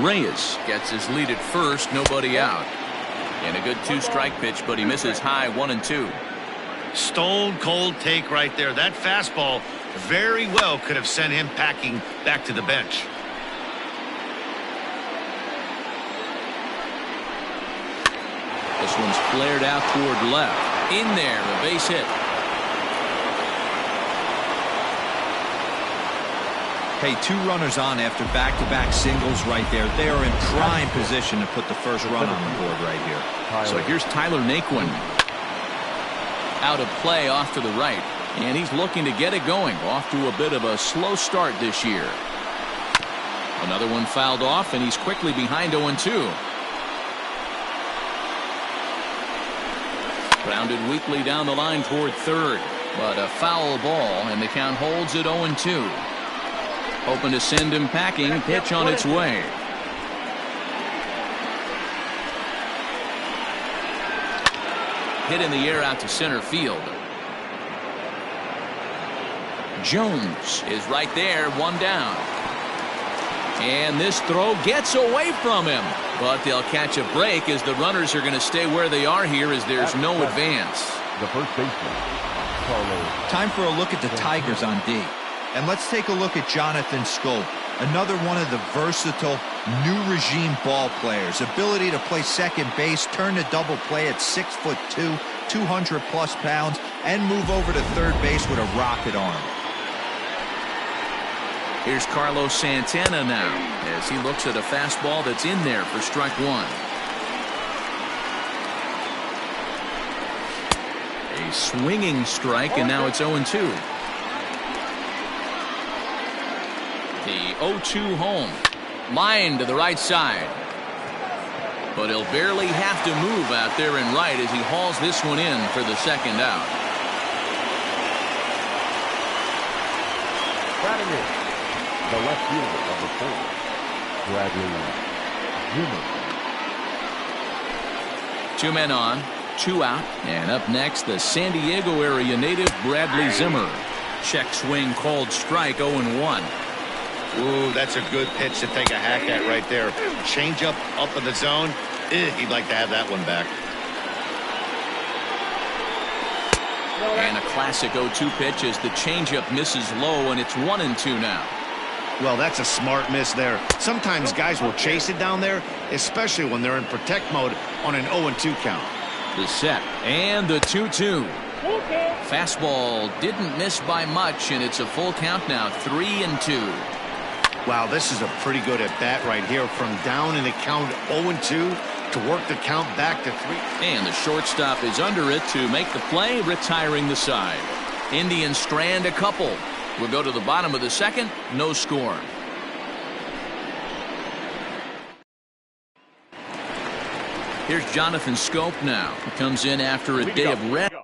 Reyes gets his lead at first, nobody out. And a good 2-strike pitch, but he misses high, 1-2. Stone cold take right there. That fastball very well could have sent him packing back to the bench. This one's flared out toward left. In there, a base hit. Hey, 2 runners on after back-to-back singles right there. They are in prime position to put the first run on the board right here. So here's Tyler Naquin. Out of play off to the right. And he's looking to get it going. Off to a bit of a slow start this year. Another one fouled off, and he's quickly behind 0-2. Grounded weakly down the line toward third. But a foul ball, and the count holds at 0-2. Hoping to send him packing. Pitch on its way. Hit in the air out to center field. Jones is right there, 1 down. And this throw gets away from him. But they'll catch a break as the runners are going to stay where they are here as there's no advance. The first baseman, Carlos. Time for a look at the Tigers on D. And let's take a look at Jonathan Schoop, another one of the versatile new regime ball players. Ability to play second base, turn to double play at 6'2", 200+ pounds, and move over to third base with a rocket arm. Here's Carlos Santana now as he looks at a fastball that's in there for strike 1. A swinging strike, and now it's 0-2. The 0-2 home. Line to the right side. But he'll barely have to move out there in right as he hauls this one in for the second out. Batting in, the left fielder, number 4, Bradley Zimmer. 2 men on, 2 out, and up next the San Diego area native Bradley Zimmer. Check swing called strike, 0-1. Ooh, that's a good pitch to take a hack at right there. Change up in the zone. He'd like to have that one back. And a classic 0-2 pitch as the changeup misses low, and it's 1-2 now. Well, that's a smart miss there. Sometimes guys will chase it down there, especially when they're in protect mode on an 0-2 count. The set and the 2-2. Fastball didn't miss by much, and it's a full count now, 3-2. Wow, this is a pretty good at bat right here from down in the count 0-2 to work the count back to 3. And the shortstop is under it to make the play, retiring the side. Indians strand a couple. We'll go to the bottom of the second, no score. Here's Jonathan Schoop now. He comes in after a day of rest.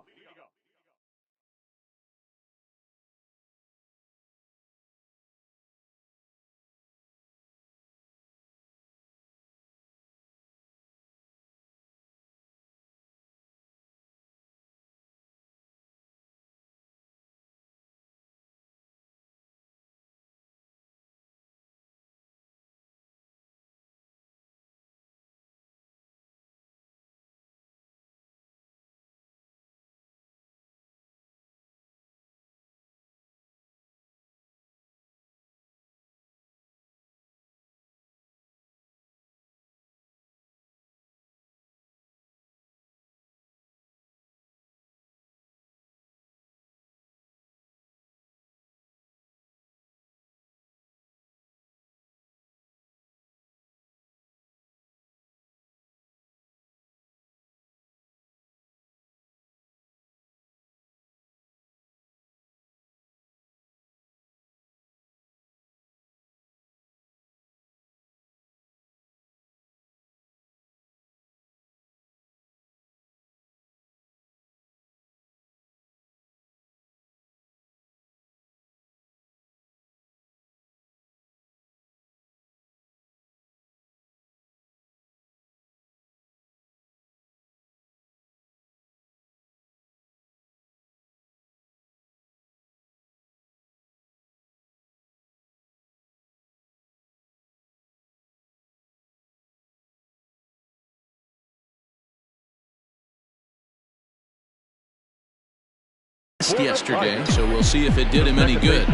yesterday, so we'll see if it did him any good.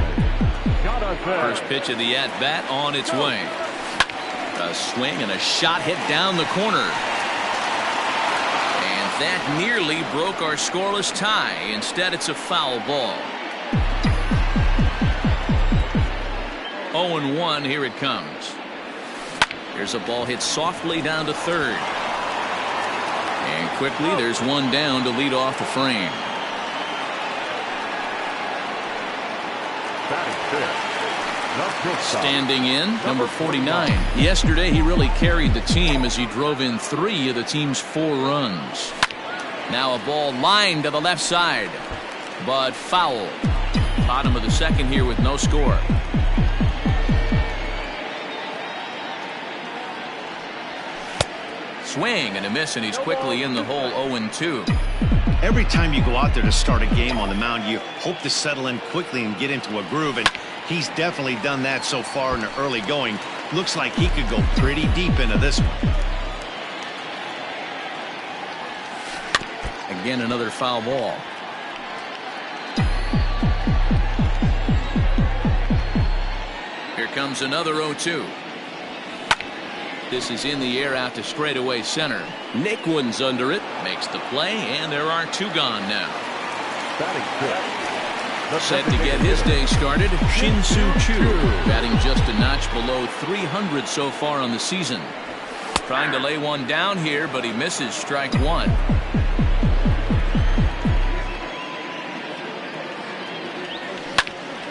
First pitch of the at-bat on its way. A swing and a shot hit down the corner. And that nearly broke our scoreless tie. Instead, it's a foul ball. 0-1, here it comes. Here's a ball hit softly down to third. And quickly, there's one down to lead off the frame. Standing in, number 49. Yesterday, he really carried the team as he drove in 3 of the team's 4 runs. Now a ball lined to the left side, but foul. Bottom of the second here with no score. Swing and a miss, and he's quickly in the hole. 0-2. Every time you go out there to start a game on the mound, you hope to settle in quickly and get into a groove, and he's definitely done that so far in the early going. Looks like he could go pretty deep into this one. Again, another foul ball. Here comes another 0-2. This is in the air out to straightaway center. Nick Wooden's under it, makes the play, and there are 2 gone now. Set to get his day started, Shin-Soo Choo, batting just a notch below 300 so far on the season. Trying to lay one down here, but he misses strike 1.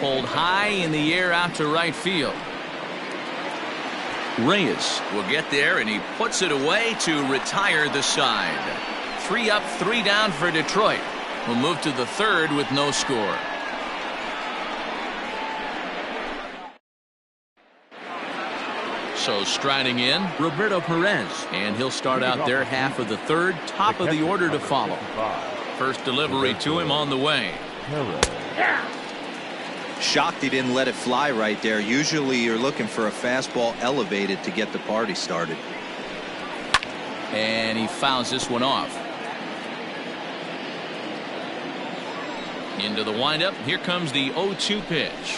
Pulled high in the air out to right field. Reyes will get there, and he puts it away to retire the side. 3 up, 3 down for Detroit. We'll move to the third with no score. So striding in, Roberto Perez, and he'll start out their half of the third, top of the order to follow. First delivery to him on the way. Shocked he didn't let it fly right there. Usually you're looking for a fastball elevated to get the party started. And he fouls this one off. Into the windup. Here comes the 0-2 pitch.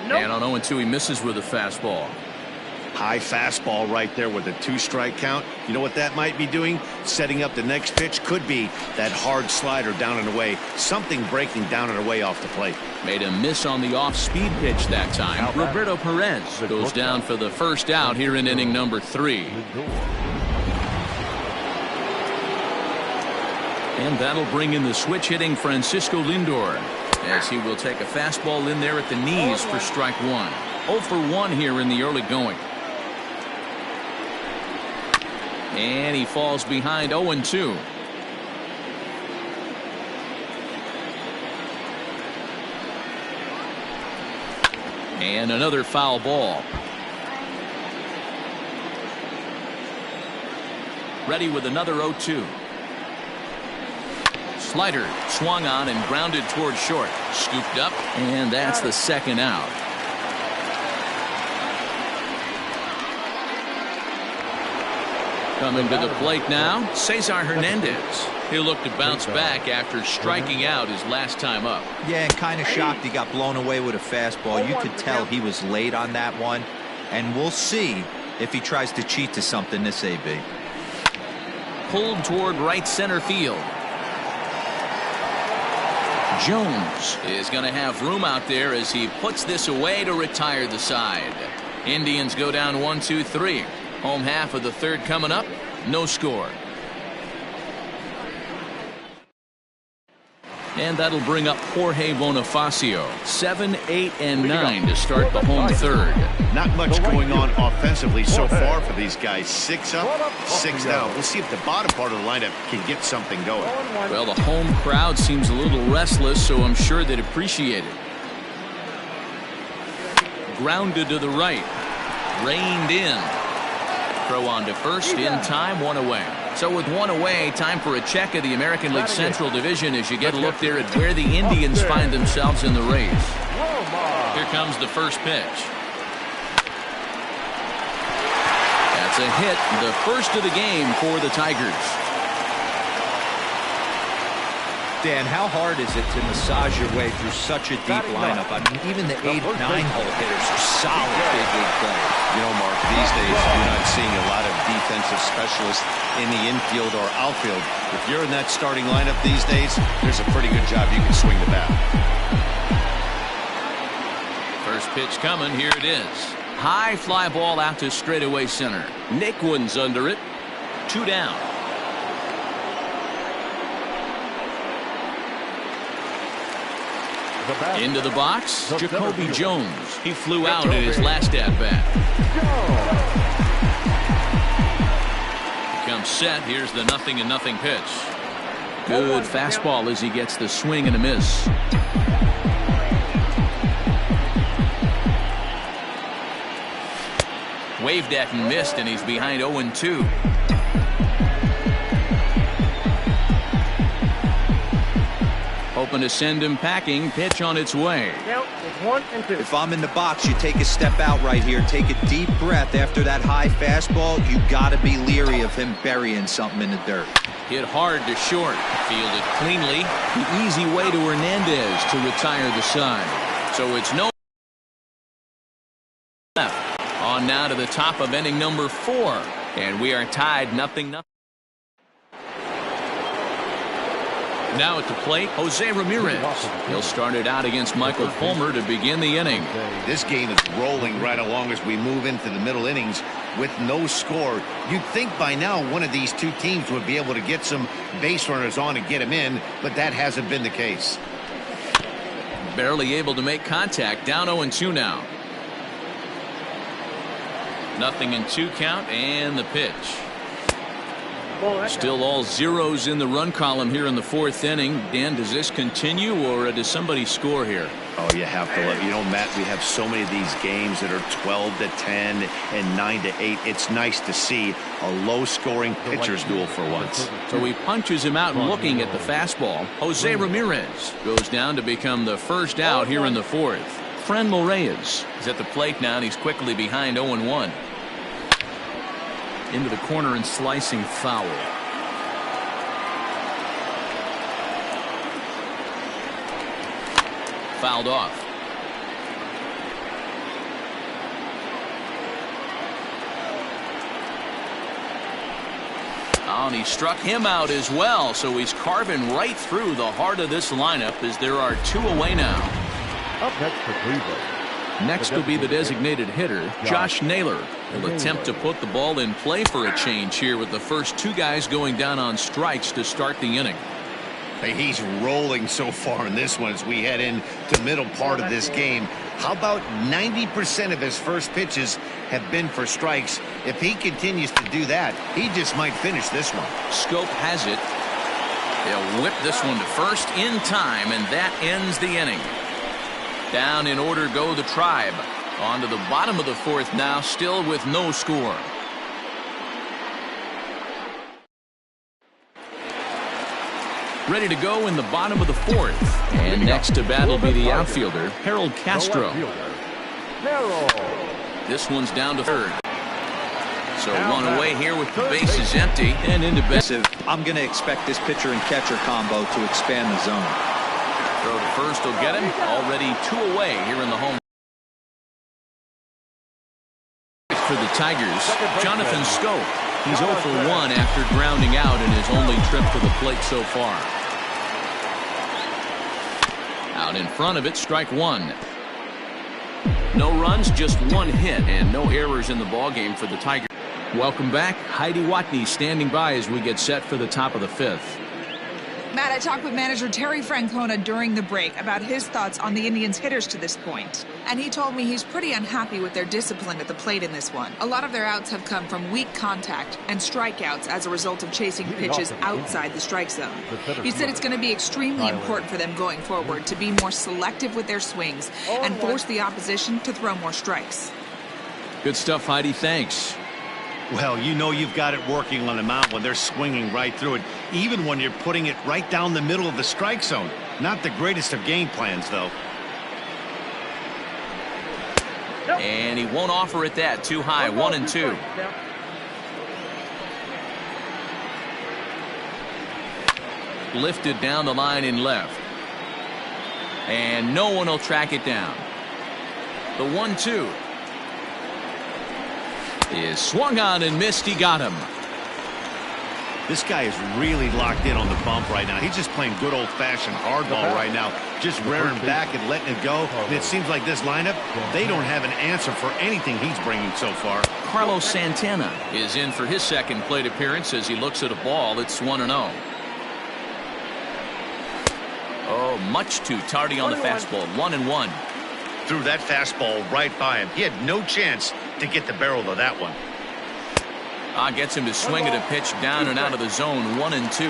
Nope. And on 0-2 he misses with a fastball. High fastball right there with a 2-strike count. You know what that might be doing? Setting up the next pitch. Could be that hard slider down and away. Something breaking down and away off the plate. Made a miss on the off-speed pitch that time. Roberto Perez goes down for the first out here in inning number 3. And that'll bring in the switch-hitting Francisco Lindor, as he will take a fastball in there at the knees for strike 1. 0 for 1 here in the early going. And he falls behind 0-2. And another foul ball. Ready with another 0-2. Slider swung on and grounded toward short. Scooped up, and that's the second out. Coming to the plate now, Cesar Hernandez. He'll look to bounce back after striking out his last time up. Yeah, and kind of shocked he got blown away with a fastball. You could tell he was late on that one. And we'll see if he tries to cheat to something this AB. Pulled toward right center field. Jones is going to have room out there as he puts this away to retire the side. Indians go down 1-2-3. Home half of the third coming up. No score. And that'll bring up Jorge Bonifacio. 7, 8, and 9 to start the home third. Not much going on offensively so far for these guys. 6 up, 6 down. We'll see if the bottom part of the lineup can get something going. Well, the home crowd seems a little restless, so I'm sure they'd appreciate it. Grounded to the right. Reined in. Throw on to first in time, 1 away. So with 1 away, time for a check of the American League Central Division as you get a look there at where the Indians find themselves in the race. Here comes the first pitch. That's a hit, the first of the game for the Tigers. Dan, how hard is it to massage your way through such a deep lineup? I mean, even the 8, 9-hole hitters are solid big league players. You know, Mark, these days you're not seeing a lot of defensive specialists in the infield or outfield. If you're in that starting lineup these days, there's a pretty good job you can swing the bat. First pitch coming. Here it is. High fly ball out to straightaway center. Naquin's under it. 2 down. Into the box, Jacoby Jones. He flew out in his last at-bat. Comes set. Here's the 0-0 pitch. Good fastball as he gets the swing and a miss. Waved at and missed, and he's behind 0-2. Hoping to send him packing. Pitch on its way. Count is 1 and 2. If I'm in the box, you take a step out right here. Take a deep breath after that high fastball. You got to be leery of him burying something in the dirt. Hit hard to short. Fielded cleanly. The easy way to Hernandez to retire the side. So it's no left. On now to the top of inning number 4. And we are tied 0-0. Now at the plate, Jose Ramirez. He'll start it out against Michael Fulmer to begin the inning. This game is rolling right along as we move into the middle innings with no score. You'd think by now one of these two teams would be able to get some base runners on and get them in, but that hasn't been the case. Barely able to make contact. Down 0-2 now. 0-2 count and the pitch. Still all zeros in the run column here in the 4th inning. Dan, does this continue or does somebody score here? Oh, you have to love. You know, Matt, we have so many of these games that are 12-10 and 9-8. It's nice to see a low-scoring pitcher's duel for once. So he punches him out looking at the fastball. Jose Ramirez goes down to become the first out here in the 4th. Franmil Reyes is at the plate now, and he's quickly behind 0-1. Into the corner and slicing foul. Fouled off. Oh, and he struck him out as well, so he's carving right through the heart of this lineup as there are 2 away now. Up next for Cleveland. Next will be the designated hitter, Josh Naylor. He'll attempt to put the ball in play for a change here with the first 2 guys going down on strikes to start the inning. Hey, he's rolling so far in this one as we head into the middle part of this game. How about 90% of his first pitches have been for strikes? If he continues to do that, he just might finish this one. Scope has it. They'll whip this one to first in time, and that ends the inning. Down in order go the Tribe. On to the bottom of the 4th now, still with no score. Ready to go in the bottom of the 4th. And next to bat will be the outfielder, Harold Castro. This one's down to 3rd. So 1 away here with the bases empty and into base. I'm going to expect this pitcher and catcher combo to expand the zone. Throw to first will get him. Already 2 away here in the home. For the Tigers, Jonathan Scope. He's 0 for 1 after grounding out in his only trip to the plate so far. Out in front of it, strike 1. No runs, just 1 hit, and no errors in the ballgame for the Tigers. Welcome back. Heidi Watney standing by as we get set for the top of the 5th. Matt, I talked with manager Terry Francona during the break about his thoughts on the Indians' hitters to this point. And he told me he's pretty unhappy with their discipline at the plate in this one. A lot of their outs have come from weak contact and strikeouts as a result of chasing pitches outside the strike zone. He said it's going to be extremely important for them going forward to be more selective with their swings and force the opposition to throw more strikes. Good stuff, Heidi. Thanks. Well, you know you've got it working on the mound when they're swinging right through it, even when you're putting it right down the middle of the strike zone. Not the greatest of game plans, though. And he won't offer it that. Too high. 1-2. lifted down the line in left. And no one will track it down. The 1-2 is swung on and missed. He got him. This guy is really locked in on the bump right now. He's just playing good old-fashioned hardball right now, just rearing back and letting it go. And it seems like this lineup, they don't have an answer for anything he's bringing so far. Carlos Santana is in for his second plate appearance as he looks at a ball that's 1-0. Oh, much too tardy on the fastball. 1-1. Threw that fastball right by him. He had no chance to get the barrel of that one. Gets him to swing at a pitch down and out of the zone. 1-2.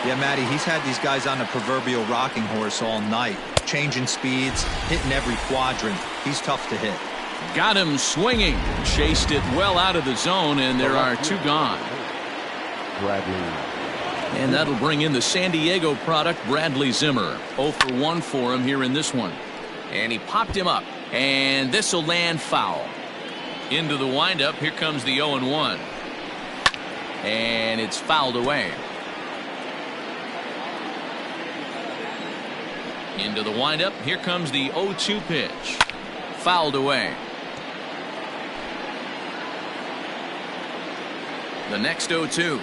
Yeah, Matty, he's had these guys on the proverbial rocking horse all night, changing speeds, hitting every quadrant. He's tough to hit. Got him swinging. Chased it well out of the zone, and there are 2 gone. Bradley. And that'll bring in the San Diego product, Bradley Zimmer. 0 for 1 for him here in this one. And he popped him up. And this will land foul. Into the windup. Here comes the 0-1. And it's fouled away. Into the windup. Here comes the 0-2 pitch. Fouled away. The next 0-2.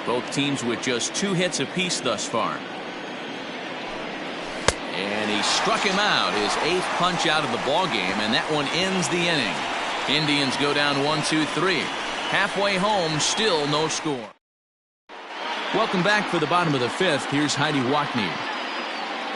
Both teams with just 2 hits apiece thus far. And he struck him out, his 8th punch out of the ball game, and that one ends the inning. Indians go down 1-2-3. Halfway home, still no score. Welcome back for the bottom of the 5th. Here's Heidi Watney.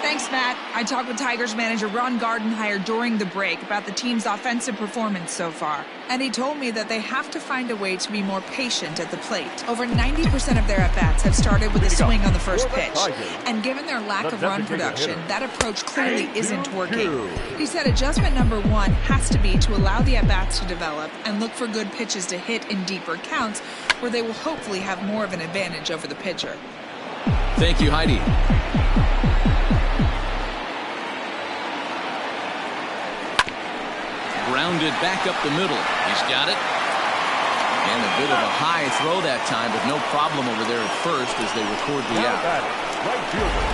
Thanks, Matt. I talked with Tigers manager Ron Gardenhire during the break about the team's offensive performance so far. And he told me that they have to find a way to be more patient at the plate. Over 90% of their at-bats have started with a swing on the first pitch. And given their lack of run production, that approach clearly isn't working. He said adjustment number 1 has to be to allow the at-bats to develop and look for good pitches to hit in deeper counts where they will hopefully have more of an advantage over the pitcher. Thank you, Heidi. Grounded back up the middle. He's got it. And a bit of a high throw that time, but no problem over there at first as they record the out. Right fielder.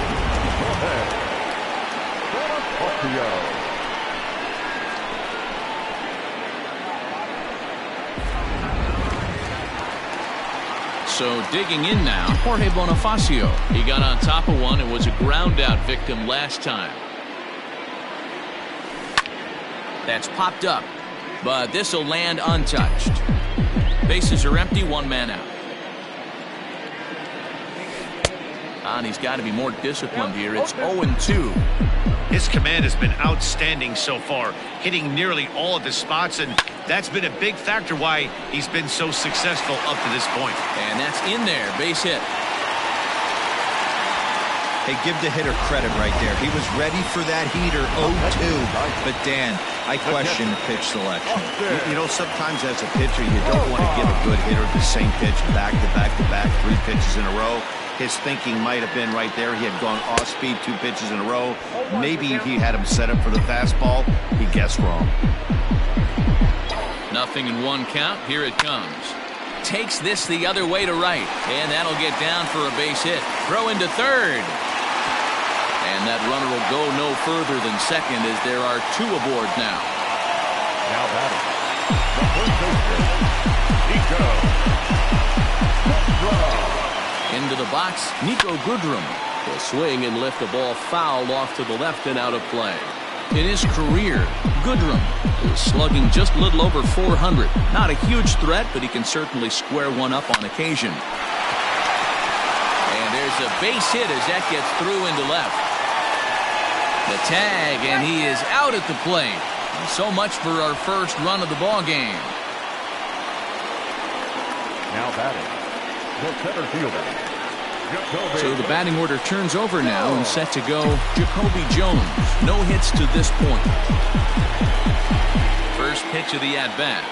So digging in now, Jorge Bonifacio. He got on top of one and was a ground out victim last time. That's popped up, but this will land untouched. Bases are empty, 1 man out. And he's got to be more disciplined here. It's 0-2. His command has been outstanding so far, hitting nearly all of his spots, and that's been a big factor why he's been so successful up to this point. And that's in there, base hit. Hey, give the hitter credit right there. He was ready for that heater, 0-2. But, Dan, I question the pitch selection. You know, sometimes as a pitcher, you don't want to give a good hitter the same pitch back to back to back, 3 pitches in a row. His thinking might have been right there. He had gone off speed 2 pitches in a row. Maybe he had him set up for the fastball. He guessed wrong. Nothing in 1 count. Here it comes. Takes this the other way to right. And that'll get down for a base hit. Throw into third. And that runner will go no further than second as there are 2 aboard now. Now batting. The first baseman, Nico Goodrum. Into the box, Nico Goodrum will swing and lift the ball foul off to the left and out of play. In his career, Goodrum is slugging just a little over 400. Not a huge threat, but he can certainly square one up on occasion. And there's a base hit as that gets through into left. The tag, and he is out at the plate. So much for our first run of the ball game. Now batting. The center fielder. So the batting order turns over now and set to go Jacoby Jones. No hits to this point. First pitch of the at-bat.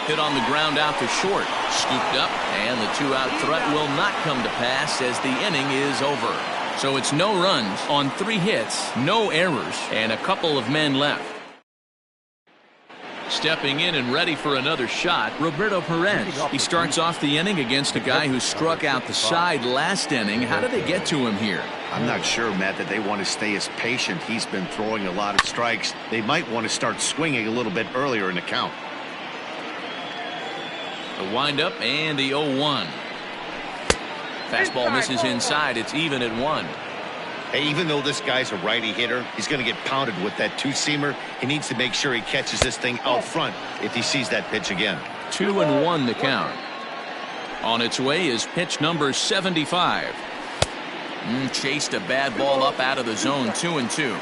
Hit on the ground out to short. Scooped up, and the 2-out threat will not come to pass as the inning is over. So it's no runs on 3 hits, no errors, and a couple of men left. Stepping in and ready for another shot, Roberto Perez. He starts off the inning against a guy who struck out the side last inning. How did they get to him here? I'm not sure, Matt, that they want to stay as patient. He's been throwing a lot of strikes. They might want to start swinging a little bit earlier in the count. The windup and the 0-1. Fastball misses inside. It's even at 1. Hey, even though this guy's a righty hitter, he's going to get pounded with that two-seamer. He needs to make sure he catches this thing out front if he sees that pitch again. 2-1 the count. On its way is pitch number 75. Chased a bad ball up out of the zone. 2-2.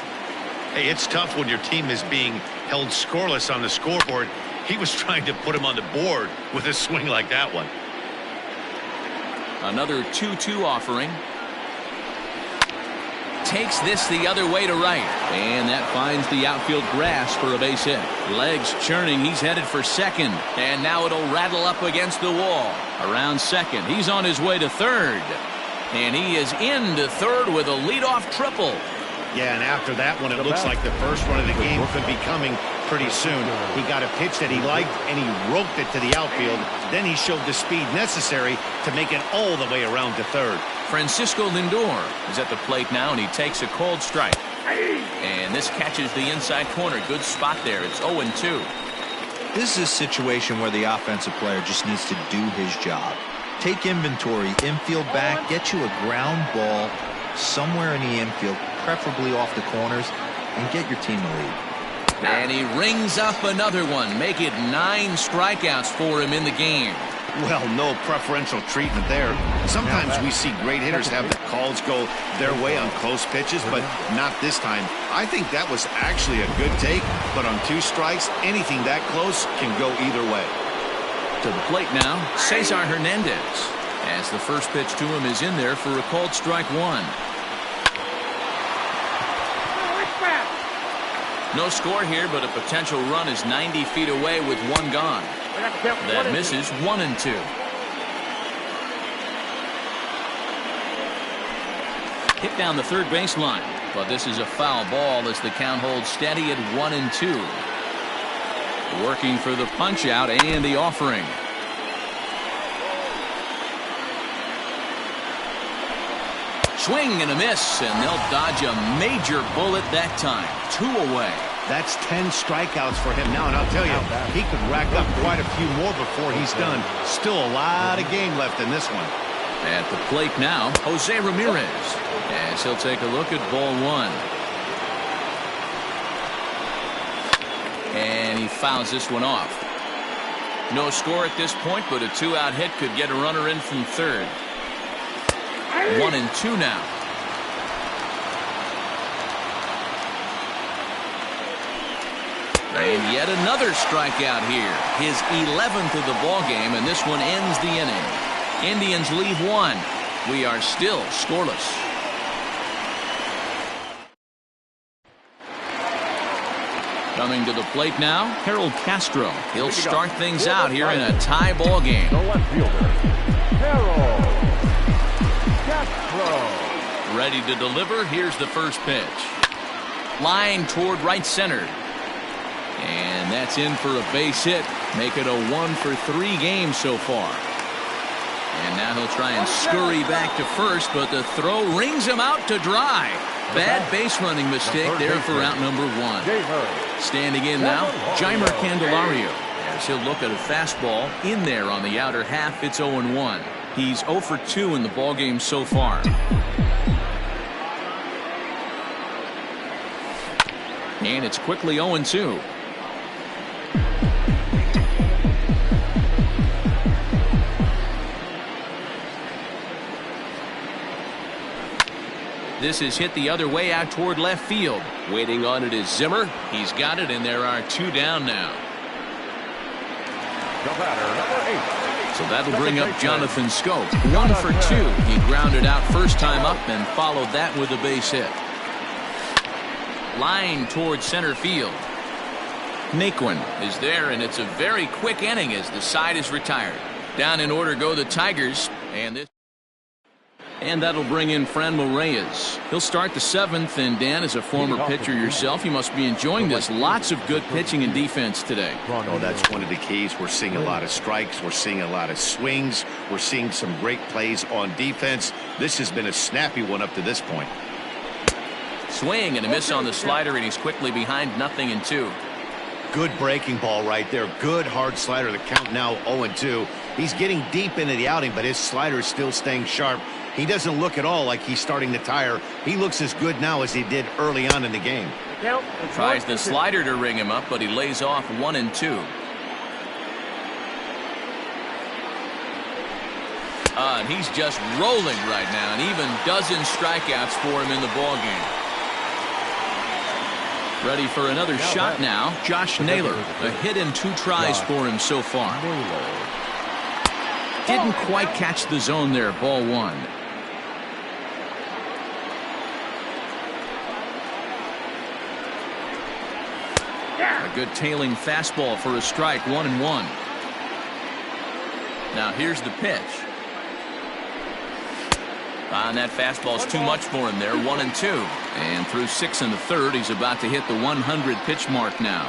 Hey, it's tough when your team is being held scoreless on the scoreboard. He was trying to put him on the board with a swing like that one. Another 2-2 offering. Takes this the other way to right. And that finds the outfield grass for a base hit. Legs churning. He's headed for second. And now it'll rattle up against the wall. Around second. He's on his way to third. And he is into third with a leadoff triple. Yeah, and after that one, it looks like the first run of the game could be coming pretty soon. He got a pitch that he liked, and he roped it to the outfield. Then he showed the speed necessary to make it all the way around to third. Francisco Lindor is at the plate now, and he takes a cold strike. And this catches the inside corner. Good spot there. It's 0-2. This is a situation where the offensive player just needs to do his job. Take inventory, infield back, get you a ground ball somewhere in the infield, preferably off the corners, and get your team a lead. And he rings up another one. Make it 9 strikeouts for him in the game. Well, no preferential treatment there. Sometimes we see great hitters have the calls go their way on close pitches, but not this time. I think that was actually a good take, but on 2 strikes, anything that close can go either way. To the plate now, Cesar Hernandez. As the first pitch to him is in there for a called strike 1. No score here, but a potential run is 90 feet away with 1 gone. That misses. 1-2. Hit down the third baseline, but this is a foul ball as the count holds steady at 1-2. Working for the punch out and the offering. Swing and a miss, and they'll dodge a major bullet that time. 2 away. That's 10 strikeouts for him now, and I'll tell you, he could rack up quite a few more before he's done. Still a lot of game left in this one. At the plate now, Jose Ramirez, as he'll take a look at ball 1. And he fouls this one off. No score at this point, but a 2-out hit could get a runner in from third. 1-2 now. And yet another strikeout here. His 11th of the ball game, and this one ends the inning. Indians leave 1. We are still scoreless. Coming to the plate now, Harold Castro. He'll start things out here in a tie ball game. The left fielder, Harold Castro. Ready to deliver. Here's the first pitch. Line toward right center. And that's in for a base hit. Make it a 1-for-3 game so far. And now he'll try and scurry back to first, but the throw rings him out to dry. Bad base running mistake there for out number 1. Standing in now, Jeimer Candelario. As he'll look at a fastball in there on the outer half. It's 0-1. He's 0 for 2 in the ballgame so far. And it's quickly 0-2. This is hit the other way out toward left field. Waiting on it is Zimmer. He's got it, and there are 2 down now. The batter, number 8. So that'll bring up Jonathan Schoop. 1 for 2. He grounded out first time up and followed that with a base hit. Line toward center field. Naquin is there, and it's a very quick inning as the side is retired. Down in order go the Tigers, and this And that'll bring in Franmil Reyes. He'll start the 7th, and Dan, as a former pitcher yourself, you must be enjoying this. Lots of good pitching and defense today. Oh, that's one of the keys. We're seeing a lot of strikes. We're seeing a lot of swings. We're seeing some great plays on defense. This has been a snappy one up to this point. Swing and a miss on the slider, and he's quickly behind 0-2. Good breaking ball right there. Good hard slider. The count now 0-2. He's getting deep into the outing, but his slider is still staying sharp. He doesn't look at all like he's starting to tire. He looks as good now as he did early on in the game. Tries the slider to ring him up, but he lays off 1-2. And he's just rolling right now, and even dozen strikeouts for him in the ballgame. Ready for another shot now. Josh Naylor, a hit in 2 tries for him so far. Didn't quite catch the zone there. Ball 1. A good tailing fastball for a strike. 1-1. Now here's the pitch. And that fastball's too much for him there. 1-2. And through 6 1/3, he's about to hit the 100 pitch mark now.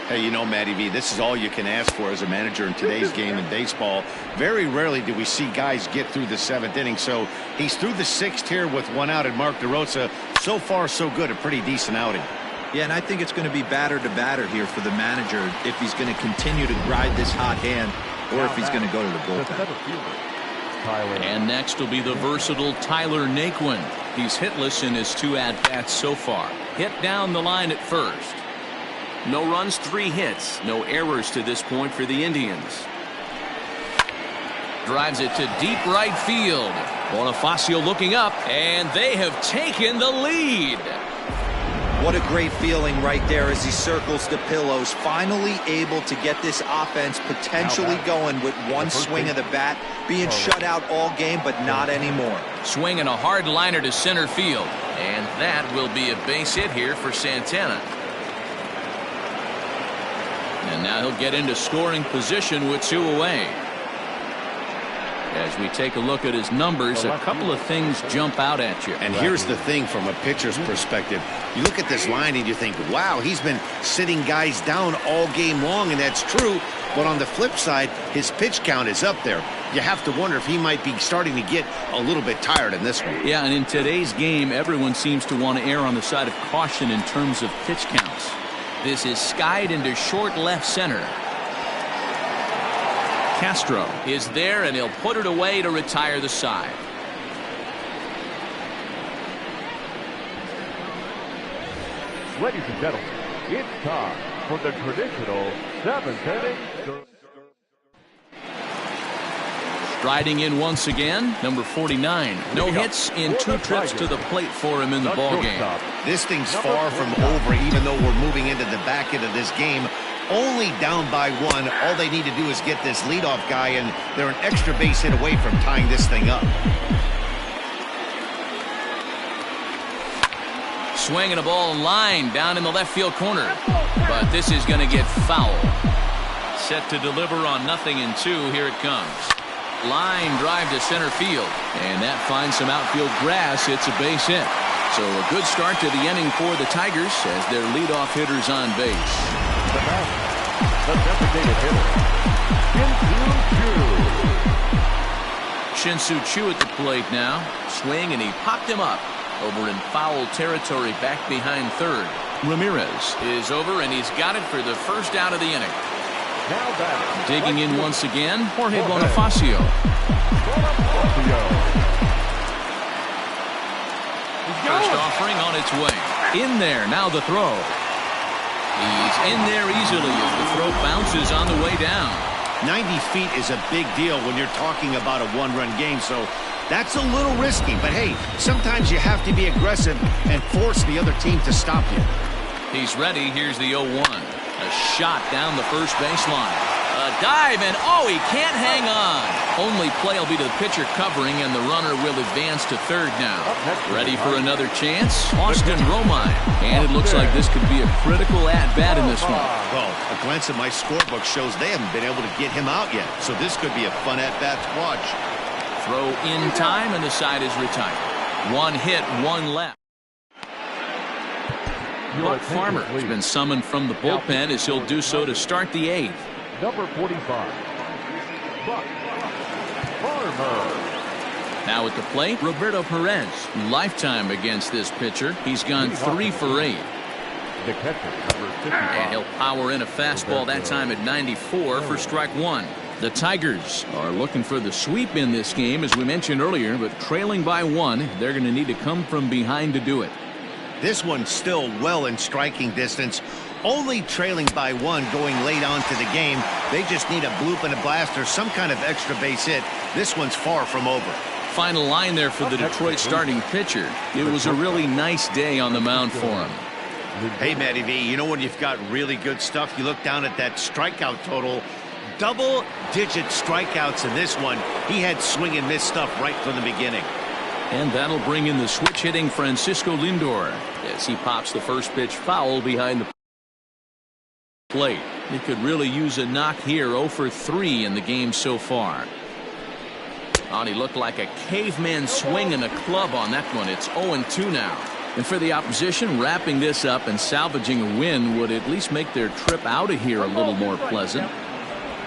Hey, you know, Matty V, this is all you can ask for as a manager in today's game in baseball. Very rarely do we see guys get through the 7th inning. So he's through the 6th here with 1 out, and Mark DeRosa, so far so good, a pretty decent outing. Yeah, and I think it's going to be batter to batter here for the manager if he's going to continue to ride this hot hand or if he's going to go to the bullpen. And next will be the versatile Tyler Naquin. He's hitless in his 2 at-bats so far. Hit down the line at first. No runs, 3 hits. No errors to this point for the Indians. Drives it to deep right field. Bonifacio looking up, and they have taken the lead. What a great feeling right there as he circles the pillows. Finally able to get this offense potentially going with 1 swing of the bat. Being shut out all game, but not anymore. Swinging a hard liner to center field. And that will be a base hit here for Santana. And now he'll get into scoring position with 2 away. As we take a look at his numbers, a couple of things jump out at you. And here's the thing from a pitcher's perspective. You look at this line and you think, wow, he's been sitting guys down all game long, and that's true. But on the flip side, his pitch count is up there. You have to wonder if he might be starting to get a little bit tired in this one. Yeah, and in today's game, everyone seems to want to err on the side of caution in terms of pitch counts. This is skied into short left center. Castro is there, and he'll put it away to retire the side. Ladies and gentlemen, it's time for the traditional 7th inning. Striding in once again, number 49. No hits in 2 trips to the plate for him in the ballgame. This thing's far from over, even though we're moving into the back end of this game. Only down by 1. All they need to do is get this leadoff guy, and they're an extra base hit away from tying this thing up. Swinging a ball line down in the left field corner. But this is going to get foul. Set to deliver on 0-2. Here it comes. Line drive to center field. And that finds some outfield grass. It's a base hit. So a good start to the inning for the Tigers as their leadoff hitter's on base. The designated hitter, Shin-Soo Choo at the plate now. Swing, and he popped him up over in foul territory back behind third. Ramirez is over, and he's got it for the first out of the inning. Digging in once again, Jorge Bonifacio. First offering on its way. In there, now the throw. He's in there easily as the throw bounces on the way down. 90 feet is a big deal when you're talking about a 1-run game, so that's a little risky. But hey, sometimes you have to be aggressive and force the other team to stop you. He's ready. Here's the 0-1. A shot down the first baseline. A dive, and oh, he can't hang on. Only play will be to the pitcher covering, and the runner will advance to third now. Ready for another chance? Austin Romine. And it looks like this could be a critical at-bat in this one. Well, a glance at my scorebook shows they haven't been able to get him out yet, so this could be a fun at-bat to watch. Throw in time, and the side is retired. One hit, one left. Buck Farmer has been summoned from the bullpen as he'll do so to start the 8th. Number 45, Buck Farmer. Now at the plate, Roberto Perez. Lifetime against this pitcher. He's gone 3 for 8. The catcher, number 55. And he'll power in a fastball that time at 94 for strike 1. The Tigers are looking for the sweep in this game, as we mentioned earlier, but trailing by 1, they're going to need to come from behind to do it. This one's still well in striking distance. Only trailing by 1 going late on to the game. They just need a bloop and a blast or some kind of extra base hit. This one's far from over. Final line there for the Detroit starting pitcher. It was a really nice day on the mound for him. Hey, Matty V, you know when you've got really good stuff, you look down at that strikeout total. Double-digit strikeouts in this one. He had swing and miss stuff right from the beginning. And that'll bring in the switch-hitting Francisco Lindor as he pops the first pitch foul behind the plate. He could really use a knock here. 0 for 3 in the game so far. Oh, he looked like a caveman swinging a club on that one. It's 0-2 now. And for the opposition, wrapping this up and salvaging a win would at least make their trip out of here a little more pleasant.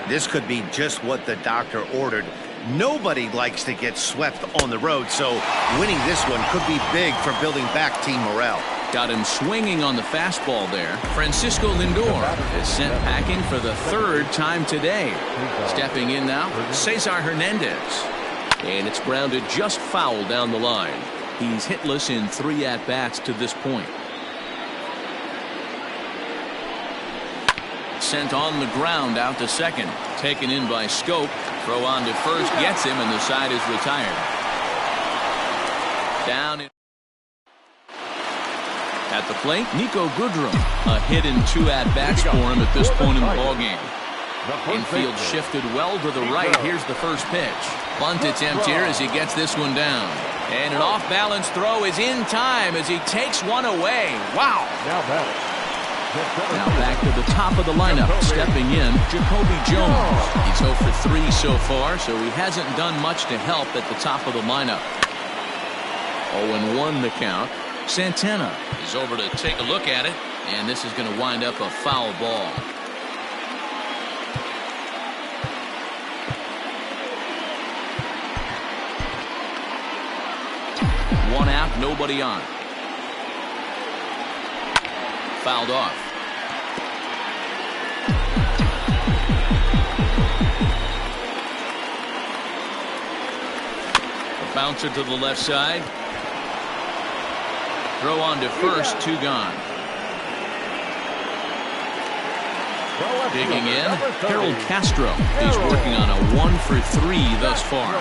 This could be just what the doctor ordered. Nobody likes to get swept on the road, so winning this one could be big for building back team morale. Got him swinging on the fastball there. Francisco Lindor is sent packing for the 3rd time today. Stepping in now, Cesar Hernandez. And it's grounded just foul down the line. He's hitless in 3 at-bats to this point. Sent on the ground out to second. Taken in by Scope. Throw on to first. Gets him, and the side is retired. Down in at the plate, Nico Goodrum. A hit in 2 at-bats for him at this point in the ballgame. Infield shifted well to the right. Here's the first pitch. Bunt attempt here as he gets this one down. And an off-balance throw is in time as he takes one away. Wow. Now back to the top of the lineup. Stepping in, Jacoby Jones. He's 0 for 3 so far, so he hasn't done much to help at the top of the lineup. 0-1 the count. Santana is over to take a look at it, and this is going to wind up a foul ball. One out, nobody on. Fouled off. A bouncer to the left side. Throw on to first, 2 gone. Digging in, Harold Castro. He's working on a 1 for 3 thus far.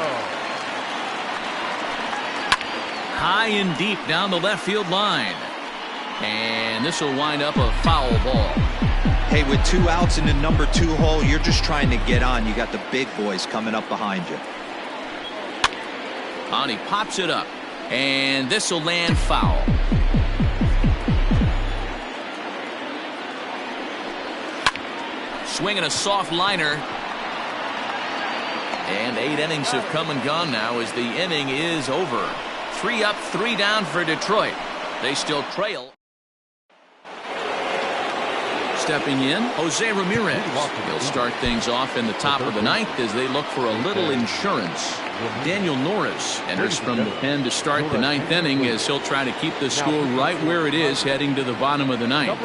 High and deep down the left field line. And this will wind up a foul ball. Hey, with 2 outs in the number 2 hole, you're just trying to get on. You got the big boys coming up behind you. And he pops it up. And this will land foul. Swinging a soft liner. And 8 innings have come and gone now as the inning is over. 3 up, 3 down for Detroit. They still trail. Stepping in, Jose Ramirez. He'll start things off in the top of the 9th as they look for a little insurance. Daniel Norris enters from the pen to start the 9th inning as he'll try to keep the score right where it is heading to the bottom of the 9th.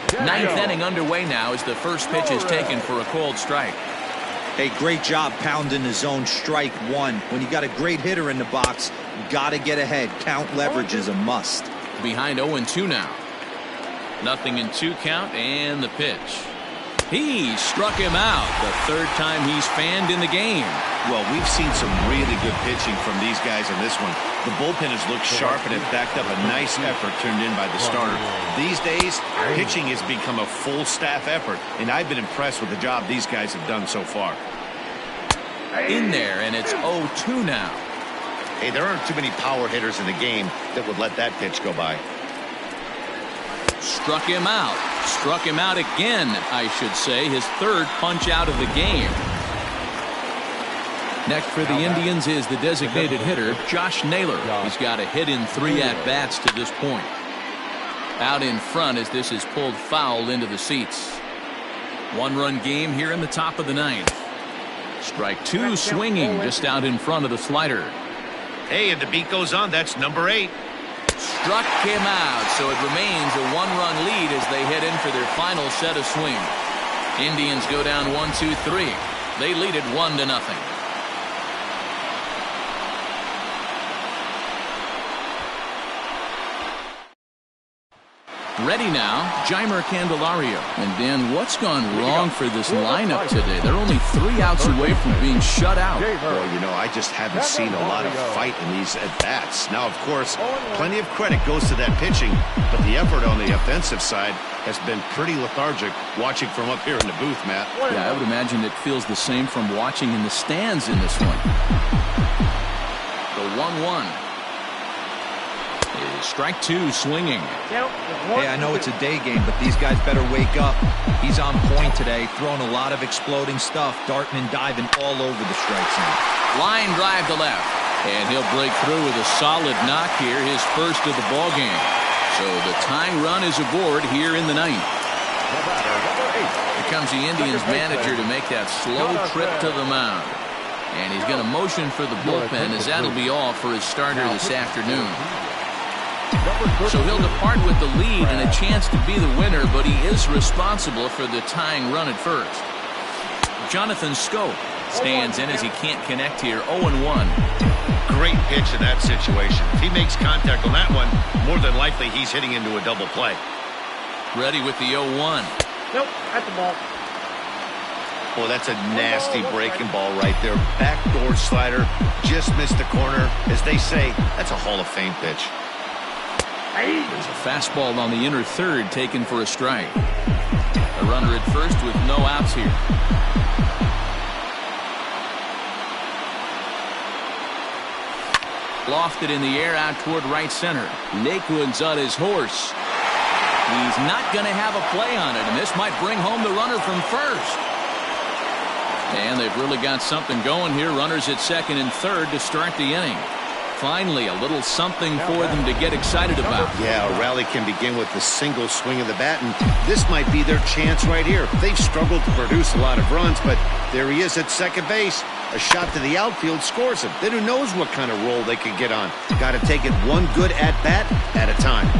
9th inning underway now as the first pitch is taken for a called strike. Hey, great job pounding the zone. Strike 1. When you got a great hitter in the box, you got to get ahead. Count leverage is a must. Behind 0-2 now. Nothing in 2 count, and the pitch. He struck him out. The 3rd time he's fanned in the game. Well, we've seen some really good pitching from these guys in this one. The bullpen has looked sharp and have backed up a nice effort turned in by the starter. These days, pitching has become a full staff effort, and I've been impressed with the job these guys have done so far. In there, and it's 0-2 now. Hey, there aren't too many power hitters in the game that would let that pitch go by. Struck him out. Struck him out again, I should say. His 3rd punch out of the game. Next for the Indians is the designated hitter, Josh Naylor. He's got a hit in 3 at-bats to this point. Out in front as this is pulled foul into the seats. 1-run game here in the top of the 9th. Strike 2 swinging just out in front of the slider. Hey, and the beat goes on. That's number 8. Struck him out, so it remains a 1-run lead as they head in for their final set of swings. Indians go down 1-2-3. They lead it 1-0. Ready now, Jeimer Candelario. And Dan, what's gone wrong for this lineup today? They're only 3 outs away from being shut out. Well, you know, I just haven't seen a lot of fight in these at-bats. Now, of course, plenty of credit goes to that pitching, but the effort on the offensive side has been pretty lethargic watching from up here in the booth, Matt. Yeah, I would imagine it feels the same from watching in the stands in this one. The 1-1. Strike 2 swinging. Hey, I know it's a day game, but these guys better wake up. He's on point today, throwing a lot of exploding stuff, darting and diving all over the strike zone. Line drive to left, and he'll break through with a solid knock here, his first of the ball game. So the tying run is aboard here in the 9th. Here comes the Indians manager to make that slow trip to the mound. And he's going to motion for the bullpen as that'll be all for his starter this afternoon. So he'll depart with the lead and a chance to be the winner, but he is responsible for the tying run at first. Jonathan Schoop stands in as he can't connect here. 0-1. Great pitch in that situation. If he makes contact on that one, more than likely he's hitting into a double play. Ready with the 0-1. Nope, that's the ball. Well, that's a nasty breaking ball right there. Backdoor slider, just missed the corner. As they say, that's a Hall of Fame pitch. There's a fastball on the inner third taken for a strike. A runner at first with no outs here. Lofted in the air out toward right center. Naquin's on his horse. He's not going to have a play on it, and this might bring home the runner from first. And they've really got something going here. Runners at second and third to start the inning. Finally, a little something for them to get excited about. Yeah, a rally can begin with a single swing of the bat, and this might be their chance right here. They've struggled to produce a lot of runs, but there he is at second base. A shot to the outfield scores him. Then who knows what kind of roll they could get on. Got to take it one good at-bat at a time.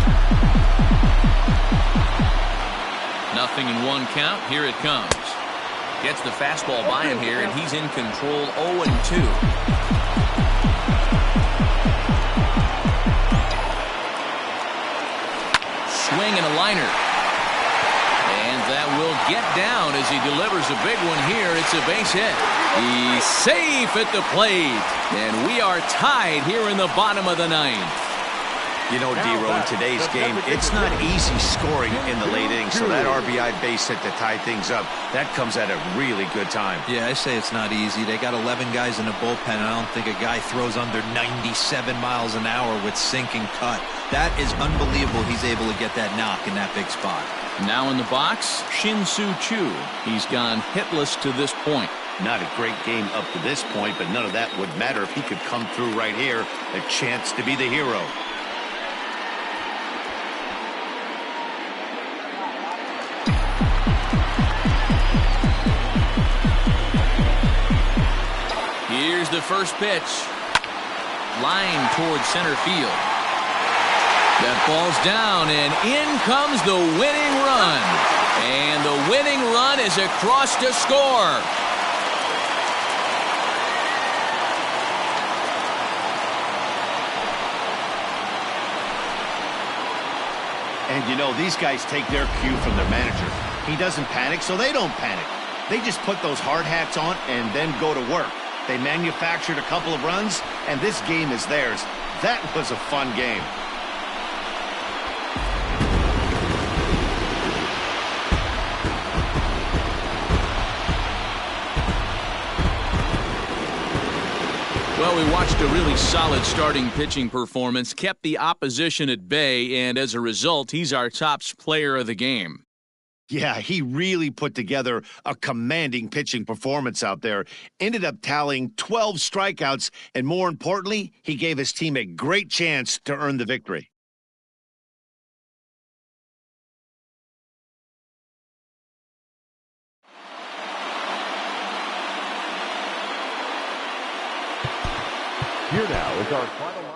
Nothing in 1 count. Here it comes. Gets the fastball by him here, and he's in control. 0-2. Swing and a liner. And that will get down as he delivers a big one here. It's a base hit. He's safe at the plate. And we are tied here in the bottom of the 9th. You know, D-Row, in today's game, it's not easy scoring in the late innings, so that RBI base hit to tie things up, that comes at a really good time. Yeah, I say it's not easy. They got 11 guys in the bullpen, and I don't think a guy throws under 97 miles an hour with sink and cut. That is unbelievable he's able to get that knock in that big spot. Now in the box, Shin-Soo Choo. He's gone hitless to this point. Not a great game up to this point, but none of that would matter if he could come through right here. A chance to be the hero. Here's the first pitch. Line towards center field. That ball's down, and in comes the winning run. And the winning run is across to score. And you know, these guys take their cue from their manager. He doesn't panic, so they don't panic. They just put those hard hats on and then go to work. They manufactured a couple of runs, and this game is theirs. That was a fun game. Well, we watched a really solid starting pitching performance, kept the opposition at bay, and as a result, he's our top player of the game. Yeah, he really put together a commanding pitching performance out there. Ended up tallying 12 strikeouts, and more importantly, he gave his team a great chance to earn the victory. Here now is our final